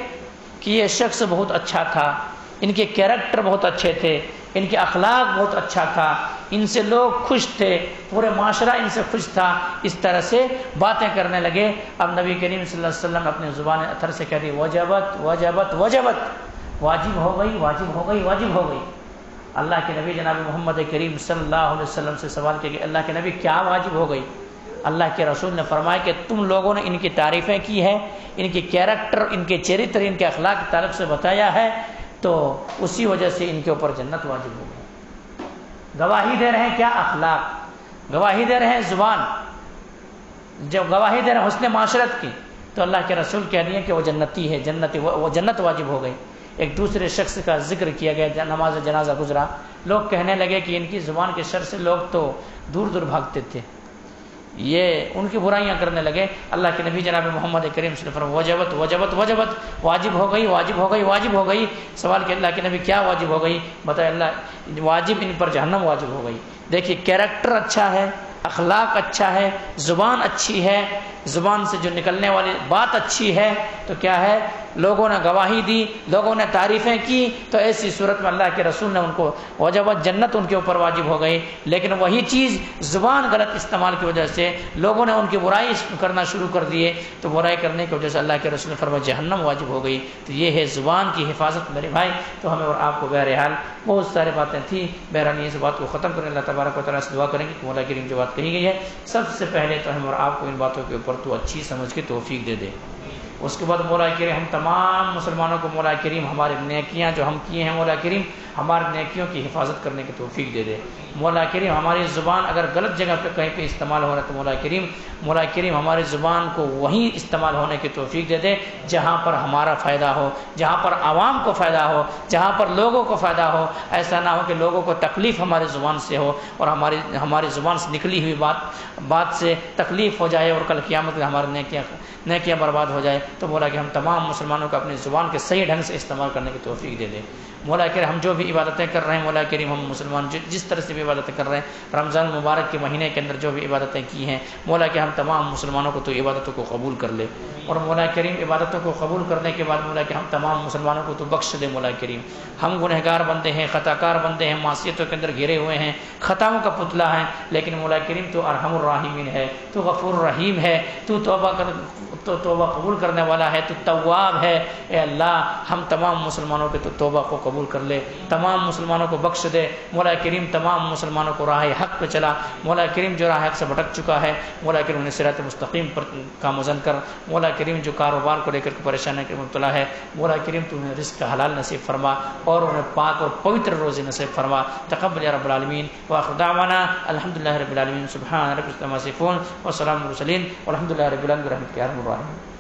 کہ یہ شخص بہت اچھا تھا، ان کے کیریکٹر بہت اچھے تھے، ان کے اخلاق بہت اچھا تھا، ان سے لوگ خوش تھے، پورے معاشرہ ان سے خوش تھا، اس طرح سے باتیں کرنے لگے۔ اب نبی کریم صلی اللہ علیہ وسلم اپنے زبان اطہر سے کہہ دی وجبت وجبت وجبت، واجب ہو گئی واجب ہو گئی واجب ہو گئی۔ اللہ کے نبی جناب محمد کریم صلی اللہ علیہ وسلم سے سوال کیا کہ اللہ کے نبی کیا واجب ہو گئی؟ اللہ کے رسول نے فرمایا کہ تم لوگوں نے ان کی تعریفیں کی ہے، ان کے کیریکٹر، ان کے چرتر، ان کے اخلاق کے تعلق سے بتایا ہے، تو اسی وجہ سے ان کے اوپر جنت واجب ہو گئی۔ گواہی دے رہے ہیں کیا؟ اخلاق، گواہی دے رہے ہیں زبان، جب گواہی دے رہے ہیں حسن معاشرت کی، تو اللہ کے رسول کہہ دیے کہ وہ جنتی ہے، وہ جنت واجب ہو گئی۔ ایک دوسرے شخص کا ذکر کیا گیا، نماز جنازہ گزرا، لوگ کہنے لگے کہ ان کی زبان کے شر سے لوگ تو دور دور بھاگتے تھے، یہ ان کی برائیاں کرنے لگے۔ اللہ کے نبی جناب محمد کریم صلی اللہ علیہ وسلم وجبت وجبت وجبت، واجب ہو گئی واجب ہو گئی واجب ہو گئی۔ سوال کہ اللہ کے نبی کیا واجب ہو گئی؟ بتائے اللہ واجب ان پر جہنم واجب ہو گئی۔ دیکھیے کیریکٹر اچھا ہے، اخلاق اچھا ہے، زبان اچھی ہے، زبان سے جو نکلنے والی بات اچھی ہے، تو کیا ہے؟ لوگوں نے گواہی دی، لوگوں نے تعریفیں کی، تو ایسی صورت میں اللہ کے رسول نے ان کو وجبت، جنت ان کے اوپر واجب ہو گئی۔ لیکن وہی چیز زبان غلط استعمال کی وجہ سے لوگوں نے ان کی برائی کرنا شروع کر دیے، تو برائی کرنے کی وجہ سے اللہ کے رسول نے فرمایا جہنم واجب ہو گئی۔ تو یہ ہے زبان کی حفاظت میرے بھائی۔ تو ہمیں اور آپ کو بہرحال بہت سارے باتیں تھیں، بہرحال اس بات کو ختم کریں، اللہ تبارک و تعالیٰ سے دعا کریں گے کہ مولا کریم جو بات کہی گئی ہے، سب سے پہلے تو ہم اور آپ کو ان باتوں کے اوپر تو اچھی سمجھ کے توفیق دے دے۔ اس کے بعد مولا کریم ہم تمام مسلمانوں کو مولا کریم ہماری نیکیاں جو ہم کیے ہیں مولا کریم ہماری نیکیوں کی حفاظت کرنے کی توفیق دے دے۔ مولا کریم ہماری زبان اگر غلط جگہ پہ کہیں پہ استعمال ہو رہا ہے تو مولا کریم ہماری زبان کو وہیں استعمال ہونے کی توفیق دے دے جہاں پر ہمارا فائدہ ہو، جہاں پر عوام کو فائدہ ہو، جہاں پر لوگوں کو فائدہ ہو۔ ایسا نہ ہو کہ لوگوں کو تکلیف ہماری زبان سے ہو اور ہماری زبان سے نکلی ہوئی بات سے تکلیف ہو جائے اور کل قیامت میں ہماری نیکیاں برباد ہو جائے۔ تو مولا کہ ہم تمام مسلمانوں کو اپنی زبان کے صحیح ڈھنگ سے استعمال کرنے کی توفیق دے دے۔ مولا کریم ہم جو بھی عبادتیں کر رہے ہیں مولا کریم ہم مسلمان جس طرح سے بھی عبادتیں کر رہے ہیں رمضان مبارک کے مہینے کے اندر جو بھی عبادتیں کی ہیں مولا کہ ہم تمام مسلمانوں کو تو عبادتوں کو قبول کر لے، اور مولا کریم عبادتوں کو قبول کرنے کے بعد مولا کہ ہم تمام مسلمانوں کو تو بخش دے۔ مولا کریم ہم گنہگار بندے ہیں، خطا کار بندے ہیں، معصیتوں کے اندر گھرے ہوئے ہیں، خطاؤں کا پتلا ہے، لیکن مولا کریم تو ارحم الراحمین ہے، تو غفور رحیم ہے، تو توبہ قبول کرنے والا ہے، تو تواب ہے۔ اے اللہ ہم تمام مسلمانوں کے تو توبہ کو قبول کر لے، تمام مسلمانوں کو بخش دے۔ مولا کریم تمام مسلمانوں کو راہ حق پہ چلا، مولا کریم جو راہ حق سے بھٹک چکا ہے مولا کریم انہیں صراط مستقیم پر گامزن کر۔ مولا کریم جو کاروبار کو لے کر پریشانی کے مبتلا ہے مولا کریم تو انہیں رزق حلال نصیب فرما اور انہیں پاک اور پوتر روزی نصیب فرما۔ تقبل یا رب العالمین، وآخر دعوانا الحمدللہ رب العالمین، سبحان ربک رب العزت عما یصفون وسلام علی المرسلین والحمدللہ رب العالمین برحمتک یا ارحم الراحمین۔